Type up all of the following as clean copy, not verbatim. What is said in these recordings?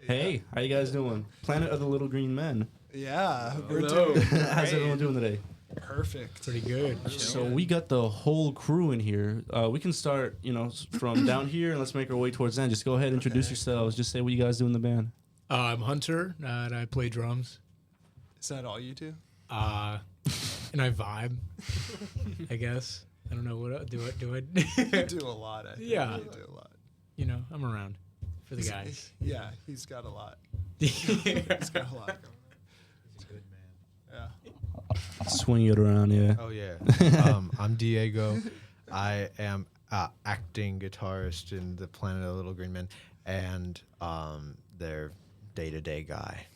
Hey, how you guys doing? Planet of the Little Green Men. Yeah, we're Hello. doing How's everyone doing today? perfect. Pretty good. So we got the whole crew in here. We can start, from down here, and let's make our way towards the end. Just go ahead, introduce yourselves. Just say what you guys do in the band. I'm Hunter, and I play drums. Is that all you do? And I vibe, I guess. I don't know what do I You do a lot. I think. Yeah. You do a lot. I'm around for the guys. Yeah, he's got a lot. He's got a lot going on. He's a good man. Yeah. Swing it around, yeah. Oh yeah. I'm Diego. I am acting guitarist in the Planet of the Little Green Men, and their day-to-day guy.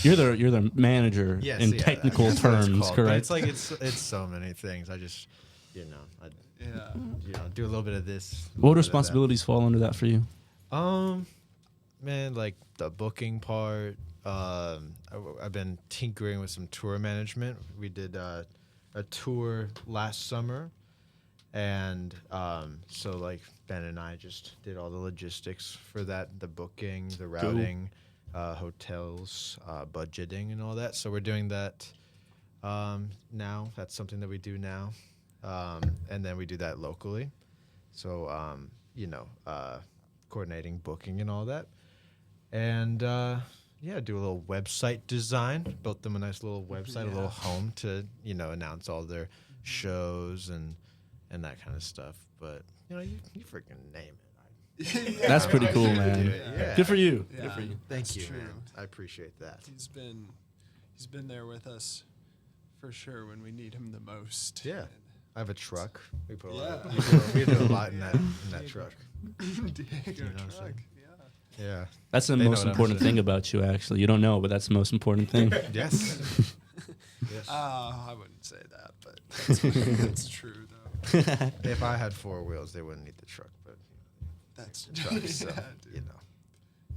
You're the manager Yes, in yeah, technical that's what it's terms, called, but correct? it's like it's so many things. I just Yeah. do a little bit of this. What responsibilities fall under that for you? Man, like the booking part. I've been tinkering with some tour management. We did a tour last summer, and so like Ben and I just did all the logistics for that, the booking, the routing, hotels, budgeting, and all that. So we're doing that now. That's something that we do now, and then we do that locally. So coordinating booking and all that. And do a little website design. Built them a nice little website, a little home to announce all their shows and that kind of stuff. But you freaking name it. That's pretty cool, man. Yeah. Good for you. Yeah. Good for you. Thank you, true. man. I appreciate that. He's been there with us for sure when we need him the most. Yeah. I have a truck. We put a Yeah. lot. We do a lot in that truck. Diego what I'm truck. saying? Yeah. Yeah. That's the They know most what I'm important saying. thing about you, actually. You don't know, but that's the most important thing. Yes. Yes. I wouldn't say that, but that's true though. If I had four wheels, they wouldn't need the truck. But That's truck, so yeah, dude.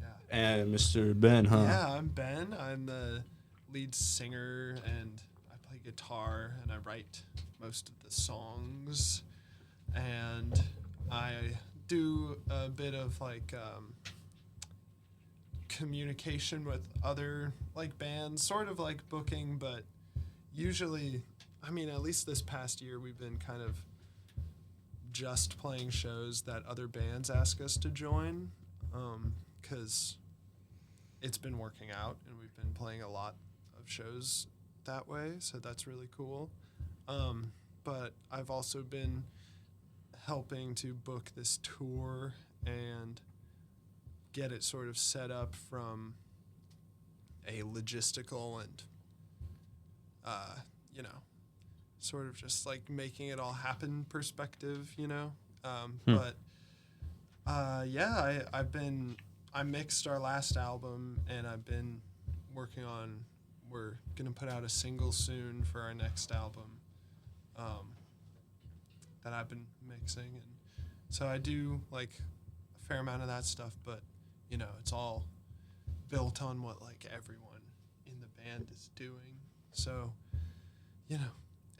Yeah. And Mr. Ben, huh? Yeah, I'm Ben. I'm the lead singer, and I play guitar, and I write most of the songs, and I do a bit of like communication with other like bands, sort of like booking, but usually, I mean, at least this past year, we've been kind of just playing shows that other bands ask us to join, because it's been working out, and we've been playing a lot of shows that way, so that's really cool. But I've also been helping to book this tour and get it sort of set up from a logistical and, sort of just like making it all happen perspective, But I mixed our last album, and I've been working on, we're going to put out a single soon for our next album that I've been mixing. And so I do like a fair amount of that stuff, but, it's all built on what like everyone in the band is doing. So,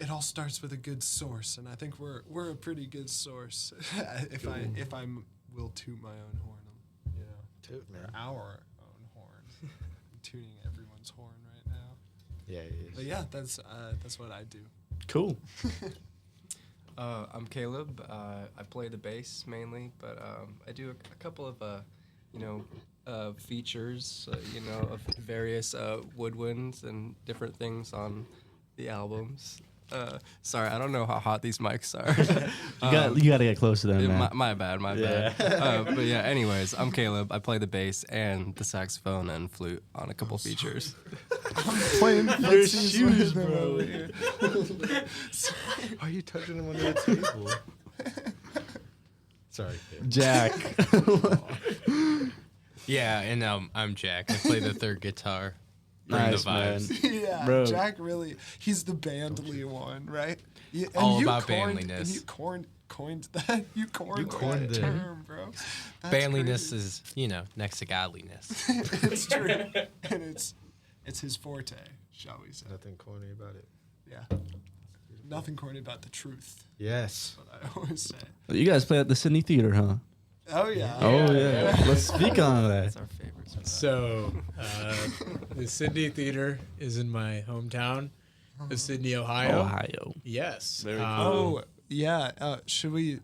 it all starts with a good source, and I think we're a pretty good source. if I will toot my own horn, Toot, man. or our own horn. I'm tuning everyone's horn right now. Yeah, it is. But yeah, that's what I do. Cool. I'm Caleb. I play the bass mainly, but I do a couple of features, of various woodwinds and different things on the albums. Sorry, I don't know how hot these mics are. You got to get close to them, man. My bad. But yeah, anyways, I'm Caleb. I play the bass and the saxophone and flute on a couple features. I'm playing Your shoes, bro. Why are you touching them under the table? Sorry. Kid. Jack. Yeah, and I'm Jack. I play the third guitar. Bring Nice, the vibes. man. Yeah, Bro. Jack really, he's the bandly one, right? Yeah, and All you about coined, bandliness. And you coined that. You coined coined that it. term, bro. That's Bandliness crazy. is, next to godliness. It's true, and it's his forte, shall we say? Nothing corny about it. Yeah, nothing corny about the truth. Yes. What I always say. You guys play at the Sydney Theater, huh? Oh yeah. Oh yeah. Let's speak on that. That's our favorites. So, the Sydney Theater is in my hometown of Sydney, Ohio. Ohio. Yes. Very cool. Oh yeah. Should we?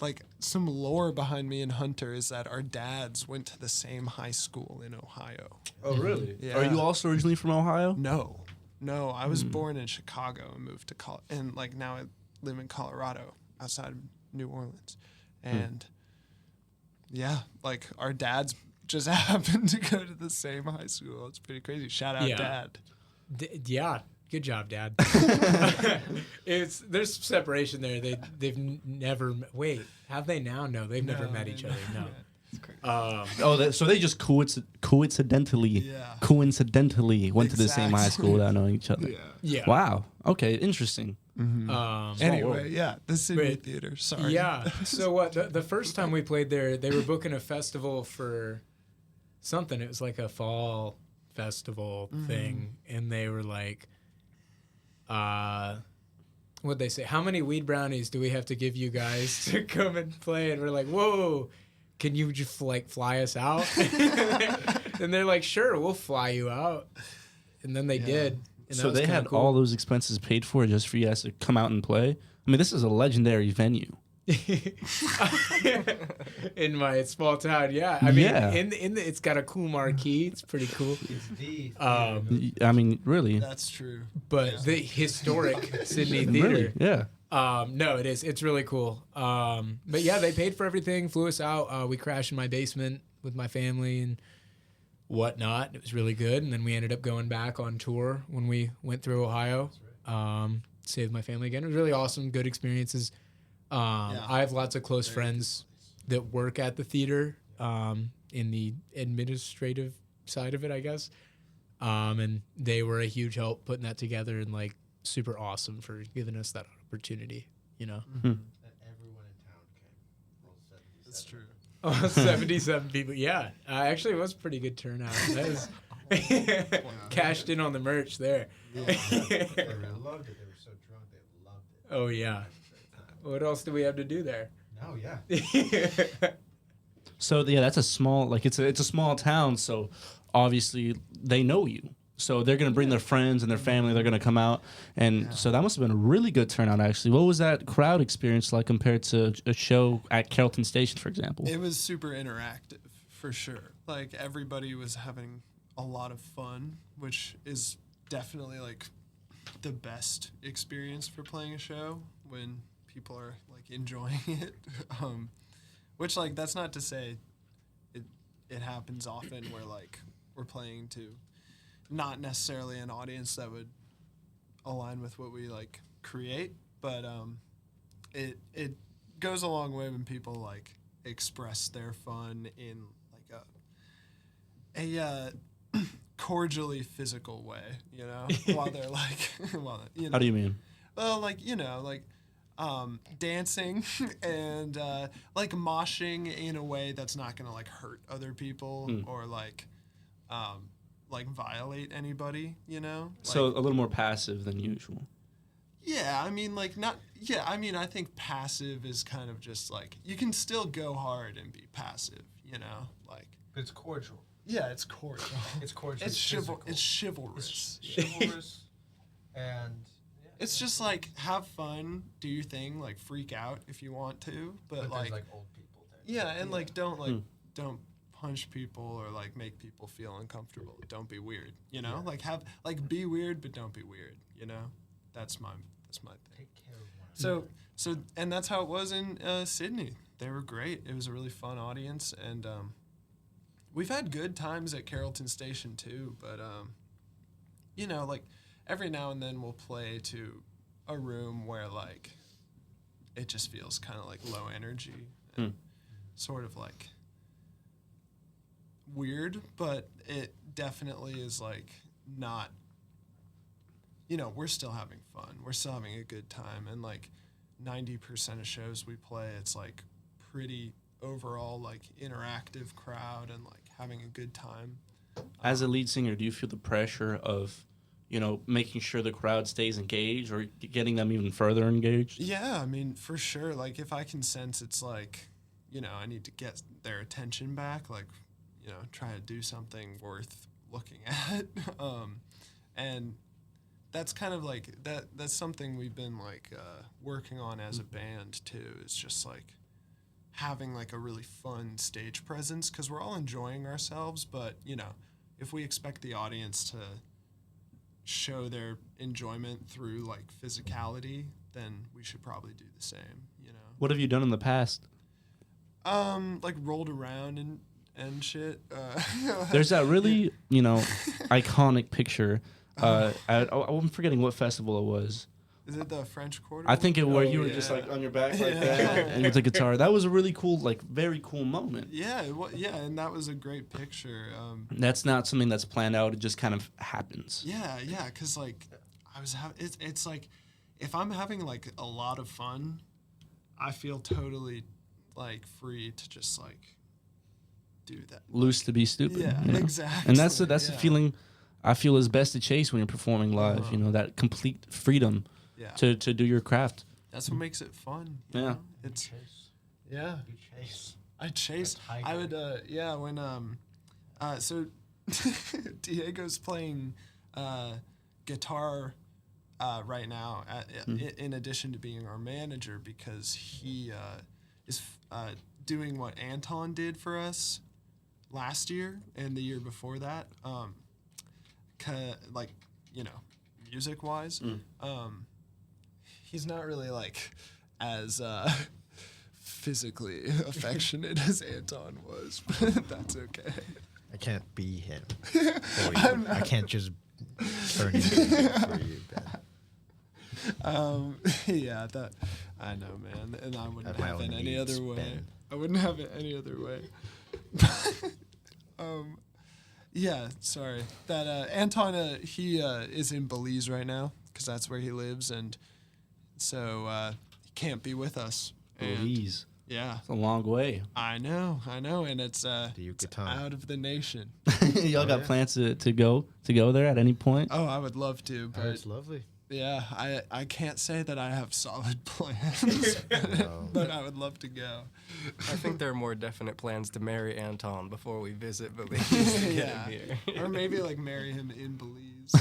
Like some lore behind me and Hunter is that our dads went to the same high school in Ohio. Oh really? Yeah. Are you also originally from Ohio? No, I was born in Chicago and moved to and like now I live in Colorado outside of New Orleans, and yeah, like our dads just happened to go to the same high school. It's pretty crazy. Shout out, Yeah. Dad. Yeah. Good job, Dad. There's separation there. They've never wait. Have they now? No, they've never met each other. No. So they just coincidentally went to the same high school without knowing each other. Yeah. Wow. Okay. Interesting. Anyway, yeah, the Sydney Wait. Theater. Sorry. Yeah. So what? The first time we played there, they were booking a festival for something. It was like a fall festival thing, and they were like, what'd they say? How many weed brownies do we have to give you guys to come and play? And we're like, whoa, can you just like fly us out? And they're like, sure, we'll fly you out. And then they did. And So that was they kinda had cool. all those expenses paid for just for you guys to come out and play. I mean, this is a legendary venue. In my small town, yeah. I mean, Yeah. in the, it's got a cool marquee. It's pretty cool. I mean, really. That's true. But the historic Sydney Really, Theater. yeah. No, it is. It's really cool. But yeah, they paid for everything, flew us out. We crashed in my basement with my family and whatnot. It was really good. And then we ended up going back on tour when we went through Ohio. Saved my family again. It was really awesome. Good experiences. I have lots of close friends that work at the theater in the administrative side of it, I guess. And they were a huge help putting that together and like super awesome for giving us that opportunity, you know. And everyone in town came. All 77. That's true. 77 people. Yeah. Actually, it was a pretty good turnout. That was cashed in on the merch there. They loved it. They were so drunk. They loved it. Oh, yeah. What else do we have to do there? No, yeah. So yeah, that's a small it's a small town. So obviously they know you. So they're gonna bring their friends and their family. They're gonna come out, and so that must have been a really good turnout. Actually, what was that crowd experience like compared to a show at Carrollton Station, for example? It was super interactive, for sure. Like, everybody was having a lot of fun, which is definitely, like, the best experience for playing a show, when people are, like, enjoying it. Which, like, that's not to say it happens often where, like, we're playing to not necessarily an audience that would align with what we, like, create, but it goes a long way when people, like, express their fun in, like, a cordially physical way, you know, while they're, like, you know. How do you mean? Well, like, you know, like, dancing and, like, moshing in a way that's not gonna, like, hurt other people or, like, violate anybody, you know? So a little more passive than usual. Yeah, I mean, like, not... Yeah, I mean, I think passive is kind of just, like... You can still go hard and be passive, you know? Like... It's cordial. Yeah, it's cordial. It's cordial. It's physical. it's chivalrous. Chivalrous. And... It's just, like, have fun, do your thing, like, freak out if you want to, but there's, like... old people there. Yeah, and, like, don't punch people or, like, make people feel uncomfortable. Don't be weird, you know? Yeah. Like, be weird, but don't be weird, you know? That's my thing. Take care of one So, and that's how it was in Sydney. They were great. It was a really fun audience, and we've had good times at Carrollton Station too. But you know, like every now and then we'll play to a room where like it just feels kind of like low energy, and sort of like weird, but it definitely is like not. You know, we're still having fun. We're still having a good time. And, like, 90% of shows we play, it's, like, pretty overall, like, interactive crowd and, like, having a good time. As a lead singer, do you feel the pressure of, you know, making sure the crowd stays engaged or getting them even further engaged? Yeah, I mean, for sure. Like, if I can sense it's, like, you know, I need to get their attention back, like, you know, try to do something worth looking at. And that's kind of like that's something we've been like working on as a band too, is just like having like a really fun stage presence, because we're all enjoying ourselves, but you know, if we expect the audience to show their enjoyment through like physicality, then we should probably do the same, you know. What have you done in the past? Like rolled around and shit. There's that really, you know, iconic picture. I'm forgetting what festival it was. Is it the French Quarter? I think it where you were yeah. just like on your back like that, and with the guitar. That was a really cool, like very cool moment. Yeah, and that was a great picture. That's not something that's planned out. It just kind of happens. Yeah, because like I was it's like if I'm having like a lot of fun, I feel totally like free to just like do that. Loose to be stupid. Yeah, you know? exactly. And that's the yeah. feeling I feel is best to chase when you're performing live. You know, that complete freedom to do your craft. That's what makes it fun. You Yeah. know? It's yeah. I chase. I would when so Diego's playing guitar right now in addition to being our manager, because he is doing what Anton did for us last year and the year before that, like, you know, music wise. He's not really like as physically affectionate as Anton was, but that's okay. I can't be him. For you. I can't just turn into him for you, Ben. Yeah, that I know, man, and I wouldn't Have my have it own any needs, other way. Ben. I wouldn't have it any other way. Yeah, sorry. That Anton, he is in Belize right now because that's where he lives, and so he can't be with us. And Belize. yeah, It's a long way. I know, and it's Yucatan. out of the nation. Y'all got plans to go there at any point? Oh, I would love to, but It's lovely. yeah, I can't say that I have solid plans, No. but I would love to go. I think there are more definite plans to marry Anton before we visit Belize. And get Yeah, him here. or maybe like marry him in Belize.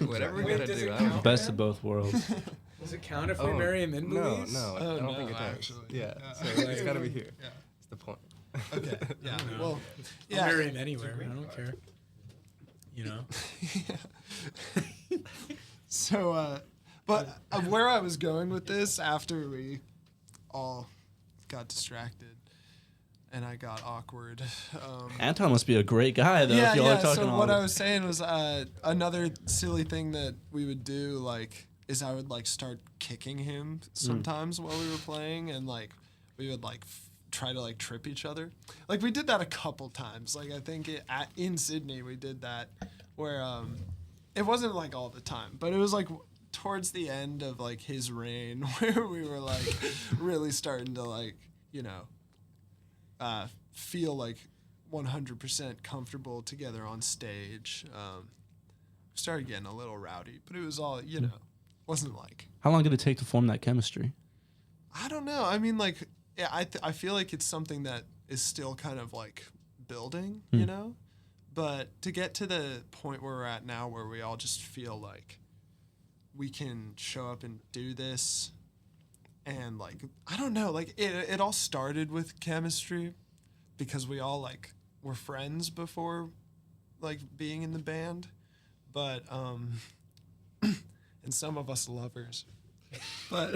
Whatever we Wait, gotta does do. it I don't count? Best of both worlds. Does it count if we marry him in No, Belize? no, Oh, I don't no, think it does. actually. Yeah, Yeah. so it's gotta be here. Yeah. That's the point. Okay. Yeah. Well. I'll Yeah. marry him anywhere. I don't care. You know. So, but where I was going with this after we all got distracted and I got awkward. Anton must be a great guy, though, if y'all are talking So all what I this. was saying was another silly thing that we would do, like, is I would like start kicking him sometimes while we were playing, and like we would like try to like trip each other. Like we did that a couple times. Like I think in Sydney we did that, where it wasn't like all the time, but it was like towards the end of like his reign where we were like really starting to like, you know, feel like 100% comfortable together on stage. Started getting a little rowdy, but it was all, you know, wasn't like, How long did it take to form that chemistry? I don't know. I mean, like, yeah, I feel like it's something that is still kind of like building, you know? But to get to the point where we're at now, where we all just feel like we can show up and do this, and like, I don't know, like it all started with chemistry because we all like were friends before like being in the band, but and some of us lovers, but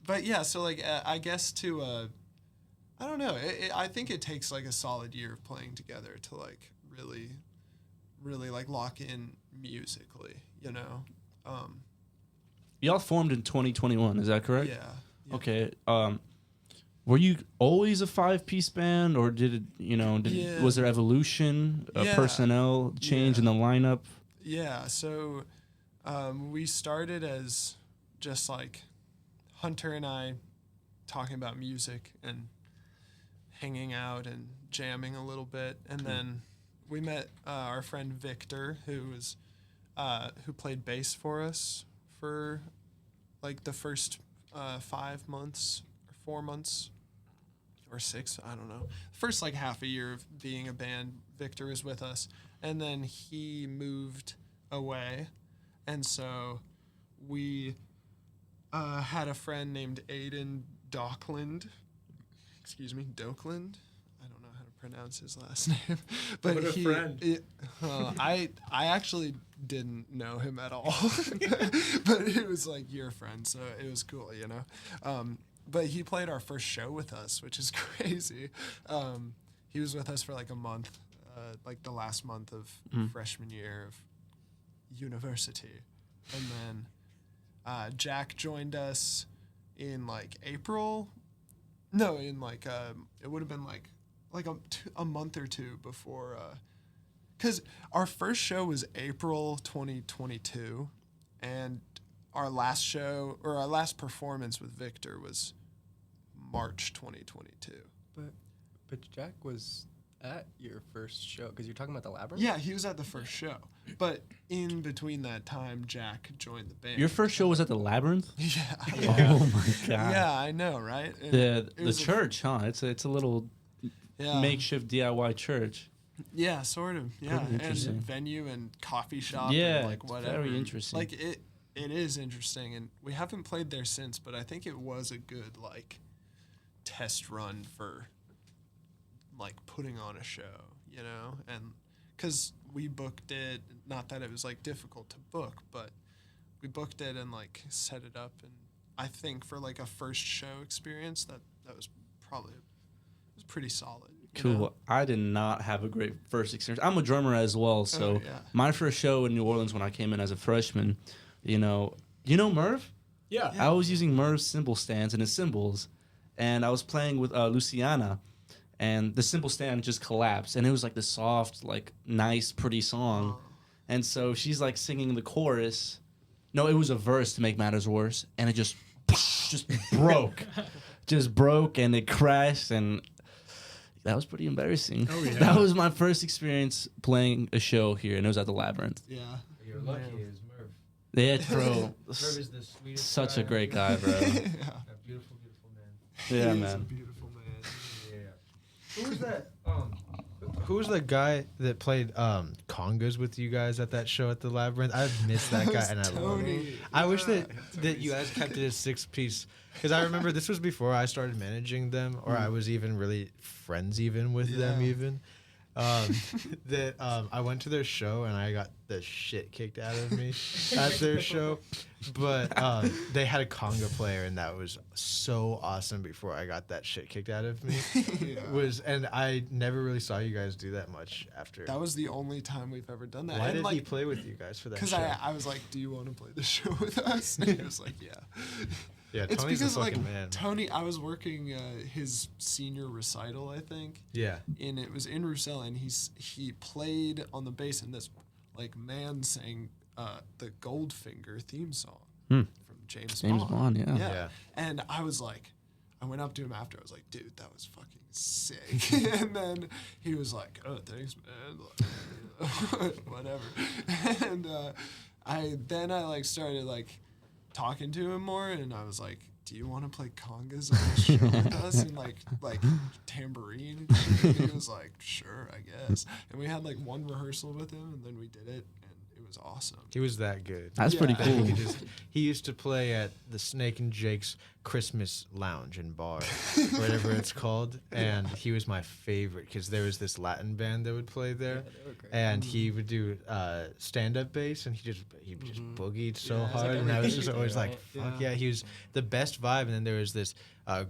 but yeah, so like I guess to I don't know, I think it takes like a solid year of playing together to like really like lock in musically, you know. Y'all formed in 2021, is that correct? Yeah. Okay. Were you always a 5-piece band, or did it, you know, Yeah. was there evolution, Yeah. personnel change in the lineup? Yeah, so we started as just like Hunter and I talking about music and hanging out and jamming a little bit, and then we met our friend Victor, who played bass for us for like the first 5 months or 4 months or 6, I don't know. First like half a year of being a band, Victor was with us, and then he moved away, and so we had a friend named Aiden Dockland. Doakland. I don't know how to pronounce his last name, but What a friend. I actually didn't know him at all, but it was like your friend, so it was cool, you know. But he played our first show with us, which is crazy. He was with us for like a month, like the last month of freshman year of university, and then Jack joined us in like April. No, in like it would have been like a month or two before, because our first show was April 2022, and our last show or our last performance with Victor was March 2022. But Jack was at your first show because you're talking about the Labyrinth. Yeah, he was at the first show, but in between that time, Jack joined the band. Your first show was at the Labyrinth? Yeah. Oh my god. Yeah, I know, right? And The it was church, huh? It's a little yeah. makeshift DIY church. Yeah, sort of. Yeah, Pretty interesting. and venue and coffee shop. Yeah, and like it's whatever. very interesting. Like it is interesting, and we haven't played there since. But I think it was a good like test run for like putting on a show, you know, and because we booked it. Not that it was like difficult to book, but we booked it and like set it up, and I think for like a first show experience, that was probably it was pretty solid. You Cool. know? I did not have a great first experience. I'm a drummer as well, so yeah. my first show in New Orleans when I came in as a freshman, you know Merv? Yeah. I was using Merv's cymbal stands and his cymbals, and I was playing with Luciana, and the cymbal stand just collapsed, and it was like the soft, like nice, pretty song, and so she's like singing the chorus. No, it was a verse to make matters worse, and it just broke, and it crashed, and that was pretty embarrassing. Oh, yeah. That was my first experience playing a show here, and it was at the Labyrinth. Yeah. You're lucky is Merv. Yeah, bro. Merv is the sweetest Such guy a great guy, bro. Yeah. A beautiful, beautiful man. Yeah, He is a man. beautiful man. Yeah. Who was that? Who was the guy that played congas with you guys at that show at the Labyrinth? I missed that guy, and I love him. Tony. I wish Yeah. that you guys kept it as 6-piece, because I remember this was before I started managing them, or I was even really friends even with them Yeah. even. I went to their show and I got the shit kicked out of me at their show, but they had a conga player and that was so awesome. Before I got that shit kicked out of me, and I never really saw you guys do that much after. That was the only time we've ever done that. Why and did like, he play with you guys for that Because show? I was like, do you want to play the show with us? And he was like, yeah. Yeah, It's Tony's because a like fucking man. Tony, I was working his senior recital, I think, Yeah. and it was in Roussel, and he played on the bass, and this like man sang the Goldfinger theme song from James Bond. Yeah. Yeah. And I was like, I went up to him after. I was like, dude, that was fucking sick. And then he was like, oh, thanks, man. Like, whatever. And I like started like talking to him more, and I was like, do you want to play congas on the show with us and like tambourine and shit? And he was like, sure, I guess. And we had like one rehearsal with him, and then we did it, and it was awesome. He was that good. That's pretty Yeah. cool. He used to play at the Snake and Jake's Christmas Lounge and Bar, whatever it's called, and he was my favorite because there was this Latin band that would play there, they were great. and he would do stand-up bass, and he just boogied so Yeah. It's hard, like and I was just everything, always like, right? fuck Yeah. yeah, he was the best vibe. And then there was this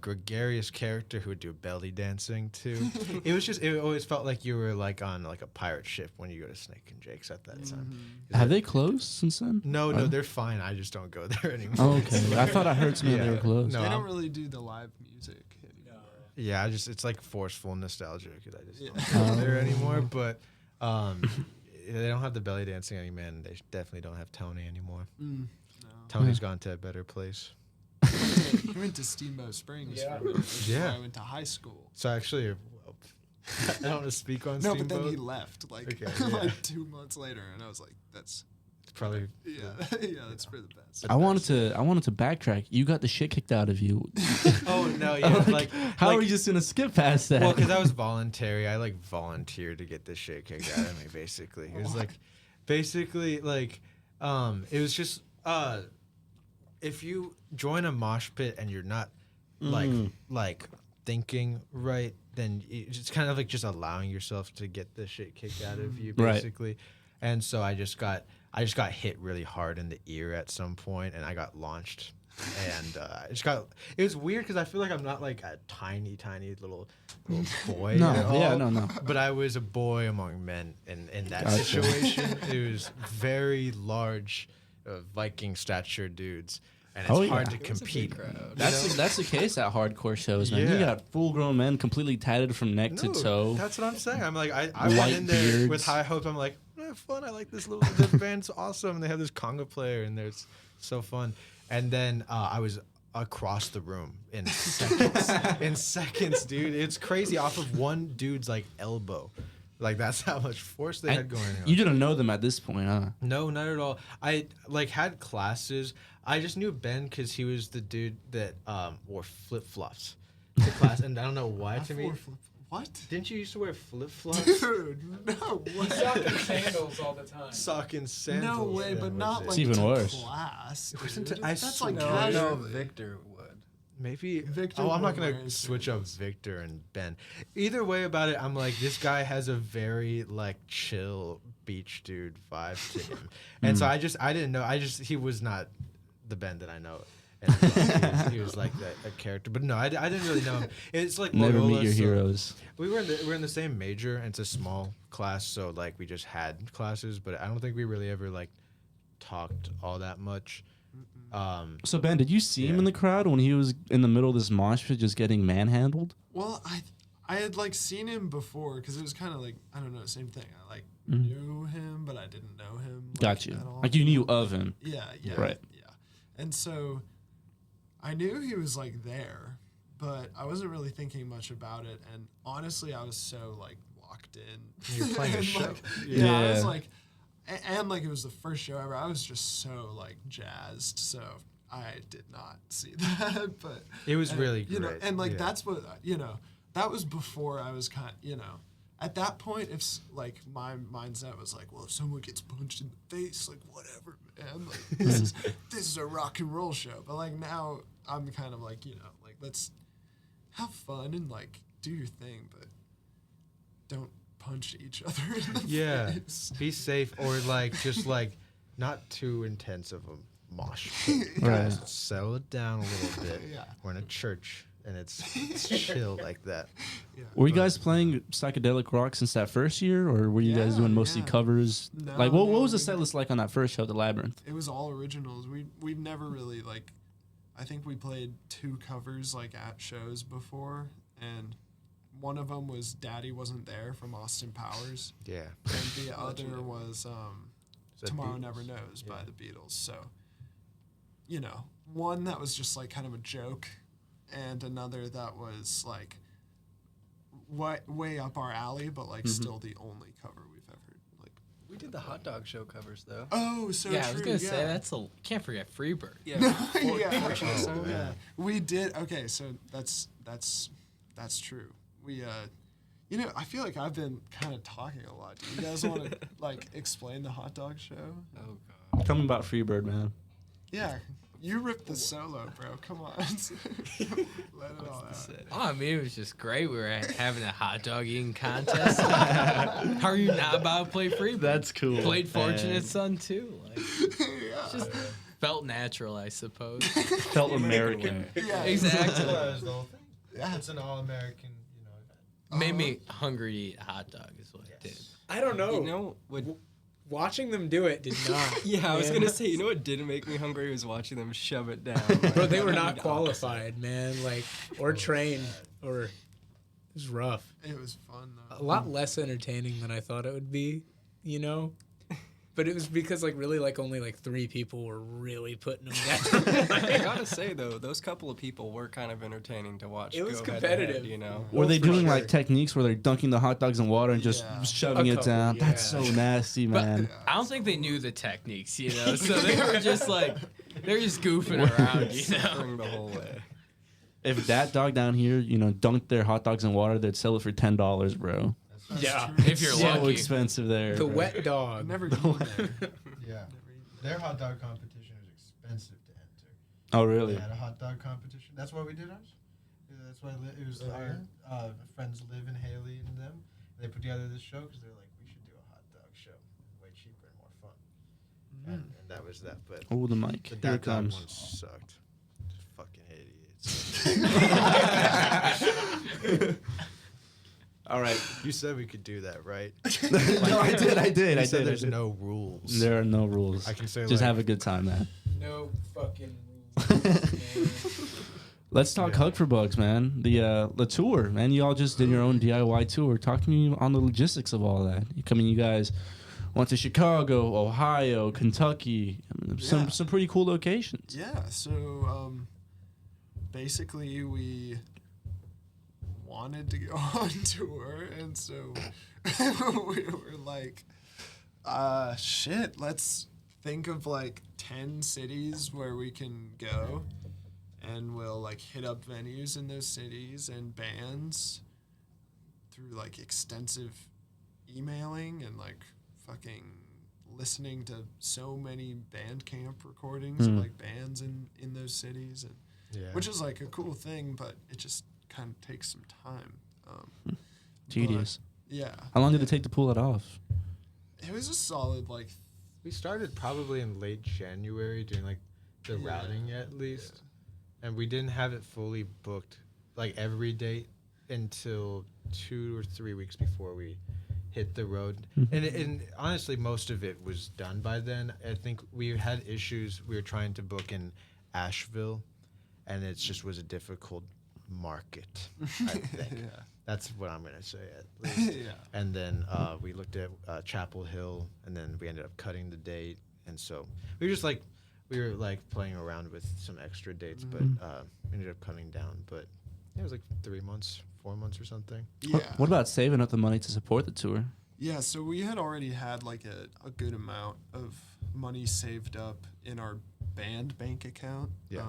gregarious character who would do belly dancing too. It always felt like you were like on like a pirate ship when you go to Snake and Jake's at that time. Have they closed since then? No, Are they? they're fine. I just don't go there anymore. Oh, okay. I thought I heard something they were closed. No, They I'm- don't really do the live music anymore. Yeah, it's like forceful nostalgia because I just Yeah. don't go there anymore. But they don't have the belly dancing anymore, and they definitely don't have Tony anymore. No. Tony's gone to a better place. He went to Steamboat Springs Yeah. for a minute, which is Yeah. where I went to high school. So actually, I don't want to speak on No, Steamboat. but then he left like Okay, yeah. like 2 months later, and I was like, that's Probably. Yeah, yeah, that's for the best. I wanted to backtrack. You got the shit kicked out of you. Oh no, yeah. like how are you just gonna skip past that? Well, because I was voluntary. I like volunteered to get the shit kicked out of me. Basically, it was like, it was just if you join a mosh pit and you're not like thinking right, then it's kind of like just allowing yourself to get the shit kicked out of you, basically. Right. And so I just got hit really hard in the ear at some point, and I got launched. And it was weird because I feel like I'm not like a tiny little boy. No. But I was a boy among men in that situation. It was very large Viking stature dudes. And it's hard to compete. That's the case at hardcore shows, man. Yeah. You got full-grown men completely tatted from neck to toe. That's what I'm saying. I'm like, I went in there beards. with high hopes. I'm like, fun. I like this band's awesome. And they have this conga player, and there's so fun. And then I was across the room in seconds, dude. It's crazy. Off of one dude's like elbow. Like that's how much force they had going on. You didn't know them at this point, huh? No, not at all. I like had classes. I just knew Ben because he was the dude that wore flip flops to class, and I don't know why to me. What? Didn't you used to wear flip flops? Dude, no. What? Sock and sandals all the time. Sock and sandals. No way, but not like even to worse. class. That's like No, casual. Victor would. Maybe Victor I'm not would gonna wear switch up sandals. Victor and Ben. Either way about it, I'm like, this guy has a very like chill beach dude vibe to him, and so I didn't know. He was not the Ben that I know. And he was like a character, but no, I didn't really know him. It's like Never Loyola, meet your heroes. We were in the same major, and it's a small class, so like we just had classes, but I don't think we really ever like talked all that much. So Ben, did you see him in the crowd when he was in the middle of this mosh pit just getting manhandled? Well, I had like seen him before because it was kind of like, I don't know, same thing. I like knew him, but I didn't know him. Like, Got you. at all. Like you knew of him. Yeah. Right. Yeah. And so I knew he was like there, but I wasn't really thinking much about it. And honestly, I was so like locked in. You're playing a And, show. like, I was like, and like it was the first show ever. I was just so like jazzed. So I did not see that, but It was really you know, great. and like Yeah. that's what that was before I was at that point. If like my mindset was like, well, if someone gets punched in the face, like whatever, man, like this is a rock and roll show. But like now I'm kind of like like let's have fun and like do your thing, but don't punch each other in the face. Be safe, or like just like not too intense of a mosh pit. Right. Just settle it down a little bit. Yeah. We're in a church, and it's chill like that. Yeah. Were you guys playing psychedelic rock since that first year, or were you guys doing mostly covers? No, like, what was the we- set list like on that first show, the Labyrinth? It was all originals. We'd never really like. I think we played 2 covers like at shows before, and one of them was "Daddy Wasn't There" from Austin Powers, Yeah. and the other was that "Tomorrow Beatles? Never Knows" by Yeah. the Beatles. So, one that was just like kind of a joke, and another that was like way up our alley, but like still the only cover we've ever like. We did the hot dog show covers though. Oh, so Yeah, true. I was gonna say that's can't forget Freebird. Yeah. Yeah. Fortunate Son. Yeah, we did. Okay, so that's true. We I feel like I've been kind of talking a lot. Do you guys want to like explain the hot dog show? Oh god. Tell me about Freebird, man. Yeah, you ripped the solo, bro. Come on, let it all out. Oh, I mean, it was just great. We were having a hot dog eating contest. How are you not about to play Freebird? That's cool. Played Fortunate Son too. Like, Yeah. just felt natural, I suppose. Felt American. Yeah, Exactly. That's the whole thing. Yeah. It's an all-American, Made me hungry to eat a hot dog is what it did. I don't know. You know what? Watching them do it did not. Yeah, I was man. gonna say. You know what didn't make me hungry was watching them shove it down. Bro, they were I not mean, qualified, man. Like, or trained, or it was rough. It was fun A though. lot less entertaining than I thought it would be. You know, But it was because like really like only like 3 people were really putting them down. I gotta say though, those couple of people were kind of entertaining to watch. It was go competitive. head-to-head, you know. Were they for doing sure. like techniques where they're dunking the hot dogs in water and just Yeah. shoving A it couple, down? yeah. That's so nasty, man. I don't think they knew the techniques, you know. So they were just like, they're just goofing around, you know. Suffering the whole way. If that dog down here, you know, dunked their hot dogs in water, they'd sell it for $10, bro. Yeah. If you're So lucky. expensive there. The bro. wet dog. I've never eaten there. Yeah. Their hot dog competition was expensive to enter. Oh, They really? had a hot dog competition. That's why we did ours. Yeah, that's why it was our friends Liv and Haley and them. They put together this show because they're like, we should do a hot dog show, way cheaper and more fun. And that was that. But Oh, the mic. the Here it that dog comes. one sucked. Just fucking idiots. All right. You said we could do that, right? No, I did. You I said did. there's no rules. There are no rules. I can say Just like, have a good time, man. No fucking rules. Let's talk Yeah. Hug for Bugs, man. The tour, man. You all just did your own DIY tour. Talk to me on the logistics of all that. You guys went to Chicago, Ohio, Kentucky, Yeah. some pretty cool locations. Yeah, so basically we wanted to go on tour, and so we were like, shit, let's think of like 10 cities where we can go, and we'll like hit up venues in those cities and bands through like extensive emailing and like fucking listening to so many Bandcamp recordings of like bands in those cities, and yeah. which is like a cool thing, but it just kind of takes some time. Tedious. But, yeah. How long did it take to pull that off? It was a solid like We started probably in late January doing like the routing at least. And we didn't have it fully booked like every date until 2 or 3 weeks before we hit the road. And honestly, most of it was done by then. I think we had issues. We were trying to book in Asheville, and it just was a difficult market, I think. yeah. That's what I'm going to say at least. Yeah. And then we looked at Chapel Hill, and then we ended up cutting the date. And so we were just like, playing around with some extra dates, but we ended up cutting down. But yeah, it was like 3 months, 4 months or something. Yeah. What about saving up the money to support the tour? Yeah, so we had already had like a good amount of money saved up in our band bank account. Yeah.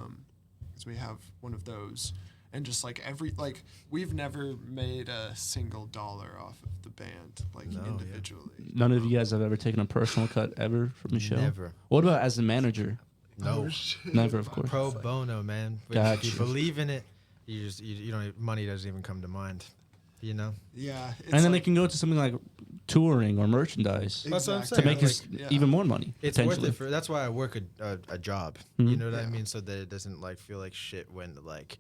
Because we have one of those. And just like we've never made a single dollar off of the band, like No, yeah. individually. None of you guys have ever taken a personal cut ever from a show? Never. What about as a manager? No. Never, of course. Pro bono, man. If Gotcha. you believe in it, you don't. Money doesn't even come to mind. You know. Yeah. It's And then they like, can go to something like touring or merchandise That's what I'm exactly. to saying. make us yeah. even more money. It's worth potentially. it for. That's why I work a job. Mhm. You know what I Yeah. mean? So that it doesn't like feel like shit when like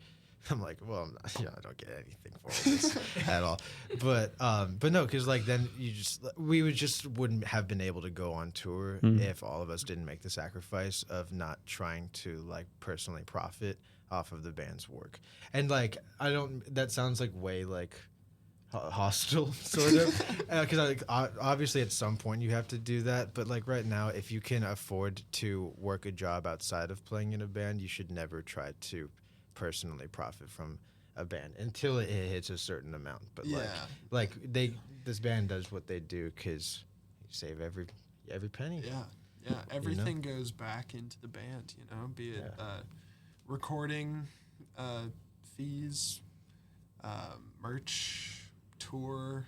I'm like, well, I'm not, I don't get anything for all this at all. But no, because like then we wouldn't have been able to go on tour if all of us didn't make the sacrifice of not trying to like personally profit off of the band's work. And like that sounds like way like hostile sort of because like obviously at some point you have to do that, but like right now if you can afford to work a job outside of playing in a band, you should never try to personally profit from a band until it hits a certain amount. But like this band does what they do because you save every penny. Yeah. Everything goes back into the band, be it recording fees, merch, tour,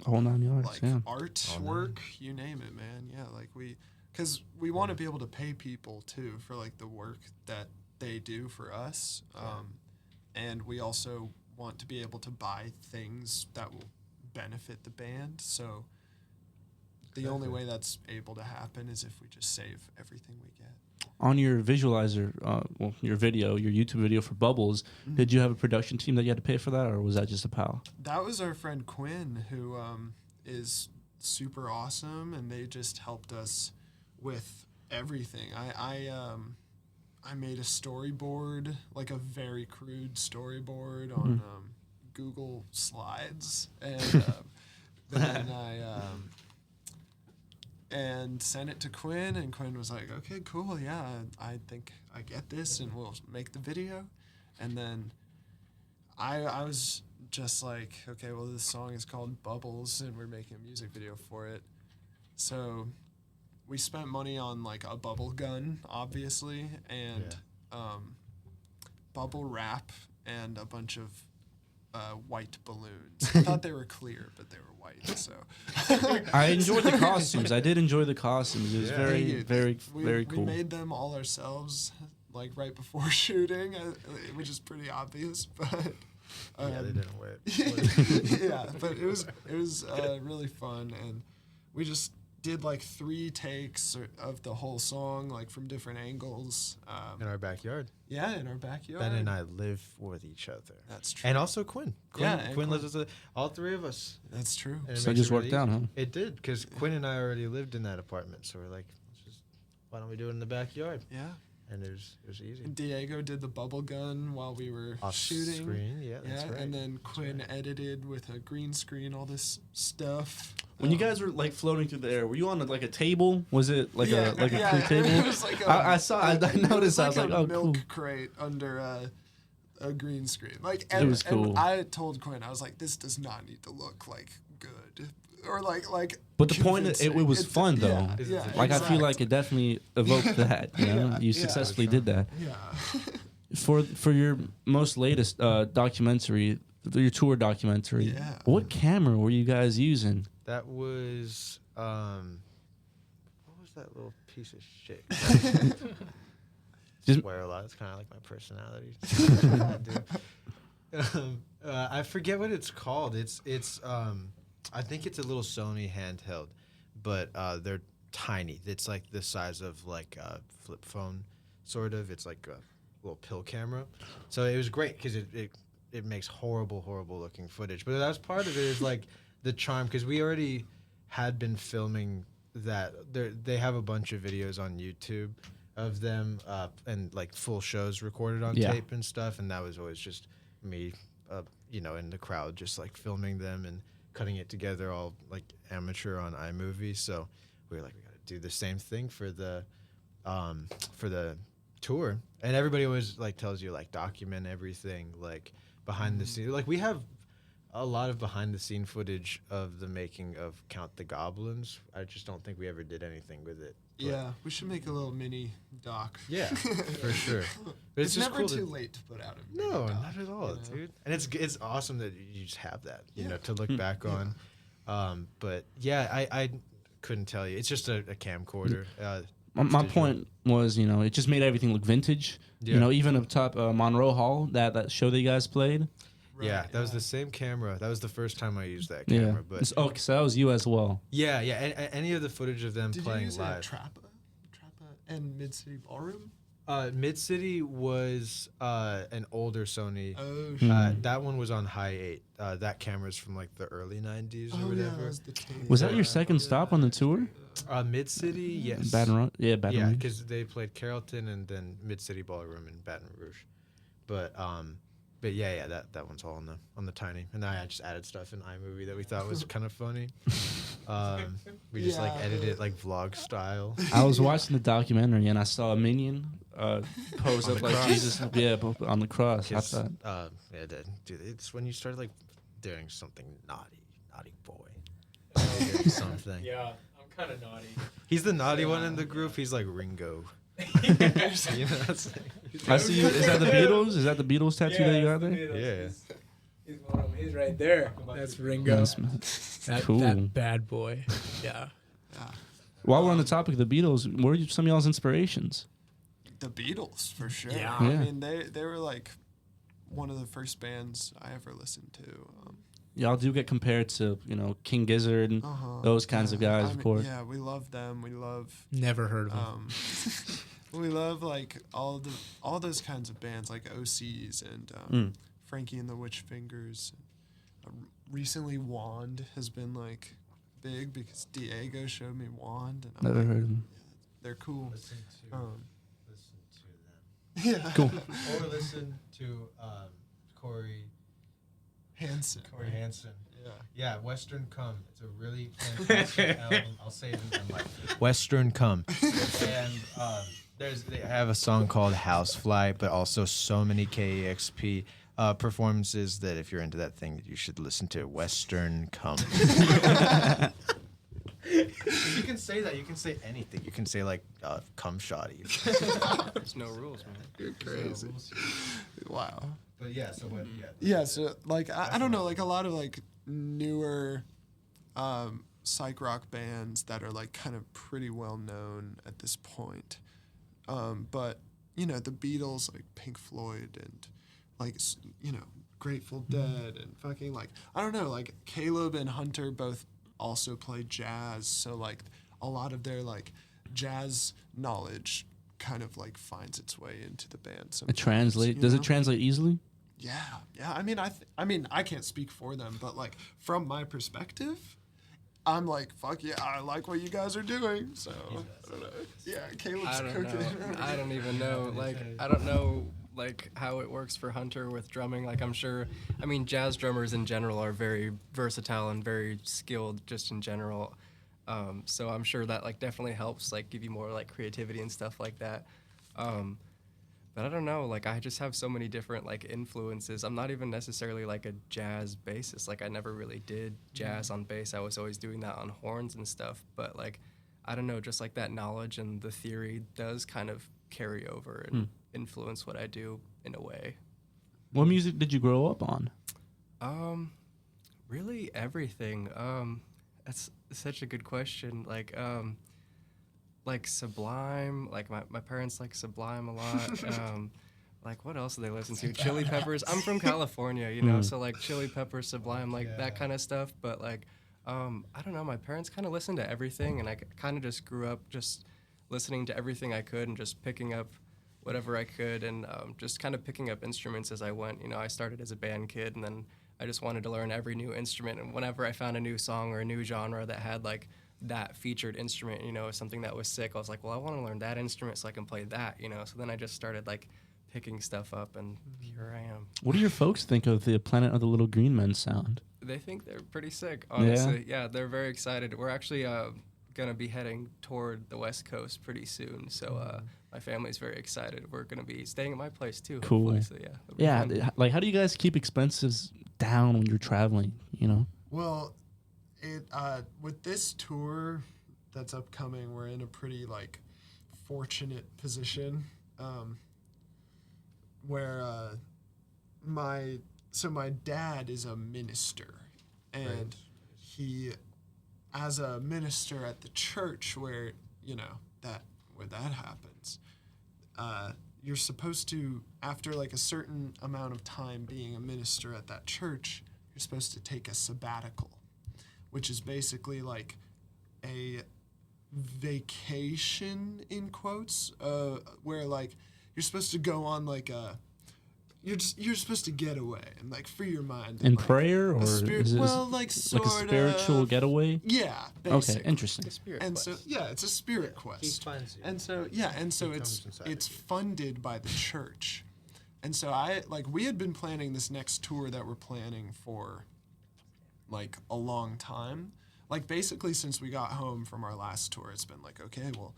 A whole 9 yards, like yeah. artwork, you name it, man. Yeah, like because we want to be able to pay people too for like the work that they do for us, and we also want to be able to buy things that will benefit the band. So the only way that's able to happen is if we just save everything we get. On your visualizer, your YouTube video for Bubbles, did you have a production team that you had to pay for that, or was that just a pal? That was our friend Quinn, who is super awesome, and they just helped us with everything. I made a storyboard, like a very crude storyboard on Google Slides, and then and sent it to Quinn, and Quinn was like, okay, cool, yeah, I think I get this, and we'll make the video. And then I was just like, okay, well, this song is called Bubbles, and we're making a music video for it. So we spent money on like a bubble gun, obviously, and bubble wrap and a bunch of white balloons. I thought they were clear, but they were white. So I enjoyed the costumes. I did enjoy the costumes. It was very cool. We made them all ourselves, like right before shooting, which is pretty obvious, but. Yeah, they didn't wait. Yeah, but it was really fun, and we just did like 3 takes of the whole song, like from different angles. In our backyard. Yeah, in our backyard. Ben and I live with each other. That's true. And also Quinn. Yeah, Quinn lives with all 3 of us. That's true. And So it makes just worked really out, easy. huh? It did, because Quinn and I already lived in that apartment, so we're like, why don't we do it in the backyard? Yeah. And it was easy. And Diego did the bubble gun while we were Off shooting. screen, yeah, that's right. And then Quinn edited with a green screen all this stuff. When you guys were like floating through the air, were you on like a table? Was it like a crew It table? was like I noticed. I was like, a oh, milk cool. crate under a green screen. Like, It was cool. And I told Quinn, I was like, this does not need to look like good or like. But the point is, it was fun though. Yeah, Like I feel like it definitely evoked that. You know, you successfully did that. Yeah. For your most latest documentary, your tour documentary. Yeah. What camera were you guys using? That was, what was that little piece of shit? Just- Swear a lot. It's kind of like my personality. I forget what it's called. It's I think it's a little Sony handheld, but they're tiny. It's like the size of like a flip phone, sort of. It's like a little pill camera. So it was great because it makes horrible looking footage. But that's part of it is like the charm, because we already had been filming that. They have a bunch of videos on YouTube of them and like full shows recorded on tape and stuff, and that was always just me, in the crowd, just like filming them and cutting it together all like amateur on iMovie. So we were like, we got to do the same thing for the tour. And everybody always like tells you like document everything like behind the scenes. Like we have a lot of behind the scene footage of the making of Count the Goblins. I just don't think we ever did anything with it. But Yeah, we should make a little mini doc. yeah, for sure. But It's just never cool too to- late to put out a mini No, doc, not at all, you know? dude. And it's awesome that you just have that, Yeah. to look back on. But yeah, I couldn't tell you. It's just a camcorder. My point was, it just made everything look vintage. Yeah. Even up top Monroe Hall, that show that you guys played. Yeah, Right, that was the same camera. That was the first time I used that Yeah. camera. But So that was you as well. yeah. Any of the footage of them Did you playing use live. Trappa and Mid City Ballroom? Mid City was an older Sony. Oh, That one was on high 8. That camera's from like the early 90s or yeah, whatever. it was the tape. Was that your second stop on the tour? Mid City, yes. Baton Rouge. Yeah, Baton Yeah, Rouge. because they played Carrollton and then Mid City Ballroom in Baton Rouge. But yeah, that one's all on the tiny. And then I just added stuff in iMovie that we thought was kind of funny. We just like Yeah. edited it like vlog style. I was watching the documentary and I saw a minion pose On up the like cross. Jesus, on the cross. I 'Cause, thought, dude, it's when you start like doing something naughty boy. Doing something. Yeah, I'm kind of naughty. He's the naughty one in the group. He's like Ringo. That's I see you. Is that the Beatles? Is that the Beatles tattoo that you got there? Yeah. He's one of them. He's right there. That's Ringo. That's cool. That bad boy. Yeah. While we're on the topic of the Beatles, what were some of y'all's inspirations? The Beatles, for sure. Yeah. I Yeah. mean, they were like one of the first bands I ever listened to. Y'all do get compared to, King Gizzard and Uh-huh. those kinds of guys, I of mean, course. Yeah, we love them. We love Never heard of him. we love like all those kinds of bands like OCs and Frankie and the Witch Fingers. Recently, Wand has been like big because Diego showed me Wand, and I'm Never like, heard of them. they're cool. Listen to them. Yeah. Cool. Or listen to Corey Hansen. Corey Hansen. Yeah. Yeah, Western Come. It's a really fantastic album. I'll say it in like Western Come. And they have a song called Housefly, but also so many KEXP performances that if you're into that thing, you should listen to Western Come. You can say that. You can say anything. You can say like cum shoddy. There's no rules, man. You're crazy. Wow. But yeah, so what? Yeah, so like I don't know, like a lot of like newer psych rock bands that are like kind of pretty well known at this point. But you know, the Beatles, like Pink Floyd, and like Grateful Dead, and fucking like I don't know, like Caleb and Hunter both also play jazz, so like a lot of their like jazz knowledge kind of like finds its way into the band. It translate? Does it translate easily? Yeah. I mean, I can't speak for them, but like from my perspective, I'm like, fuck yeah, I like what you guys are doing. So I don't know. Yeah, Caleb's cooking. I don't even know. Like, I don't know like how it works for Hunter with drumming. Like, I'm sure. I mean, jazz drummers in general are very versatile and very skilled, just in general. So I'm sure that like definitely helps like give you more like creativity and stuff like that. But I don't know, like I just have so many different like influences. I'm not even necessarily like a jazz bassist. Like I never really did jazz on bass. I was always doing that on horns and stuff. But like, I don't know, just like that knowledge and the theory does kind of carry over and influence what I do in a way. What music did you grow up on? Really everything. That's such a good question. Like Sublime, like my parents like Sublime a lot. Like what else do they listen to? Chili Peppers. I'm from California, you know, so like Chili Peppers, Sublime, like that kind of stuff. But like, I don't know, my parents kind of listened to everything, and I kind of just grew up just listening to everything I could and just picking up whatever I could, and just kind of picking up instruments as I went. You know, I started as a band kid, and then I just wanted to learn every new instrument. And whenever I found a new song or a new genre that had like that featured instrument, you know, something that was sick, I was like, well, I want to learn that instrument so I can play that, you know. So then I just started like picking stuff up, and here I am. What do your folks think of the Planet of the Little Green Men sound? They think they're pretty sick, honestly. Yeah, they're very excited. We're actually gonna be heading toward the West Coast pretty soon, so my family's very excited. We're gonna be staying at my place too. Cool. Hopefully, so yeah. Fun. Like how do you guys keep expenses down when you're traveling, you know? Well, with this tour that's upcoming, we're in a pretty like fortunate position where my dad is a minister, and he, as a minister at the church where that happens, you're supposed to, after like a certain amount of time being a minister at that church, you're supposed to take a sabbatical, which is basically like a vacation in quotes, where like you're supposed to go on like you're supposed to get away and like free your mind. In like, prayer, or is it like a spiritual getaway? Yeah, basically. Okay, interesting. And so it's a spirit quest. He finds you. And so it's funded by the church. And so we had been planning this next tour that we're planning for like a long time. Like basically since we got home from our last tour, it's been like, okay, well,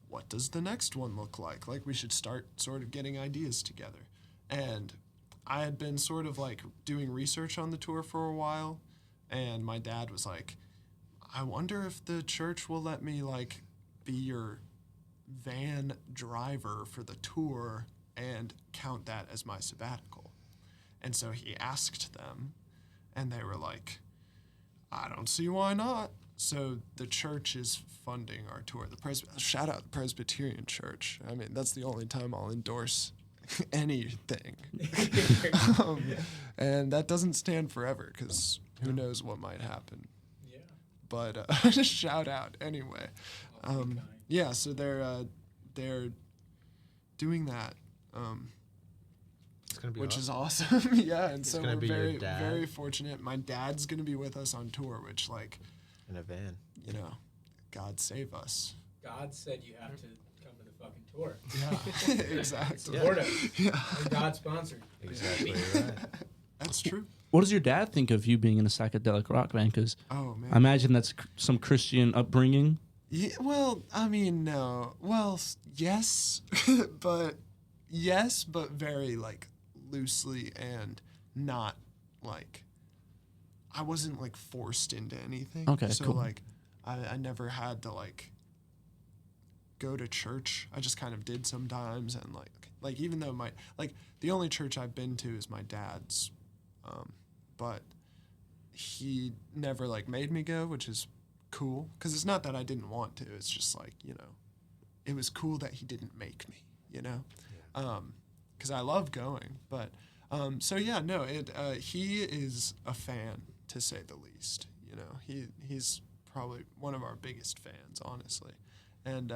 what does the next one look like? Like we should start sort of getting ideas together. And I had been sort of like doing research on the tour for a while, and my dad was like, I wonder if the church will let me like be your van driver for the tour and count that as my sabbatical. And so he asked them, and they were like, I don't see why not. So the church is funding our tour. Shout out the Presbyterian Church. I mean, that's the only time I'll endorse anything. And that doesn't stand forever, because who knows what might happen. Yeah. But just shout out anyway. Yeah, so they're doing that. It's gonna be which awesome. is awesome. Yeah, and so we're be very, your dad? very fortunate. My dad's gonna be with us on tour, which, like, In a van. you know, God save us. God said you have to come to the fucking tour. Yeah, exactly. Support it. Yeah, And God sponsored. Exactly right. that's true. What does your dad think of you being in a psychedelic rock band? Because Oh man. I imagine that's some Christian upbringing. Yeah, well, I mean, no. Well, yes, but very like loosely and not like I wasn't like forced into anything. Okay, so cool. like I never had to like go to church. I just kind of did sometimes, and like even though the only church I've been to is my dad's, but he never like made me go, which is cool, because it's not that I didn't want to. It's just like, it was cool that he didn't make me, because I love going. But so yeah, no, he is a fan, to say the least. He's probably one of our biggest fans, honestly, and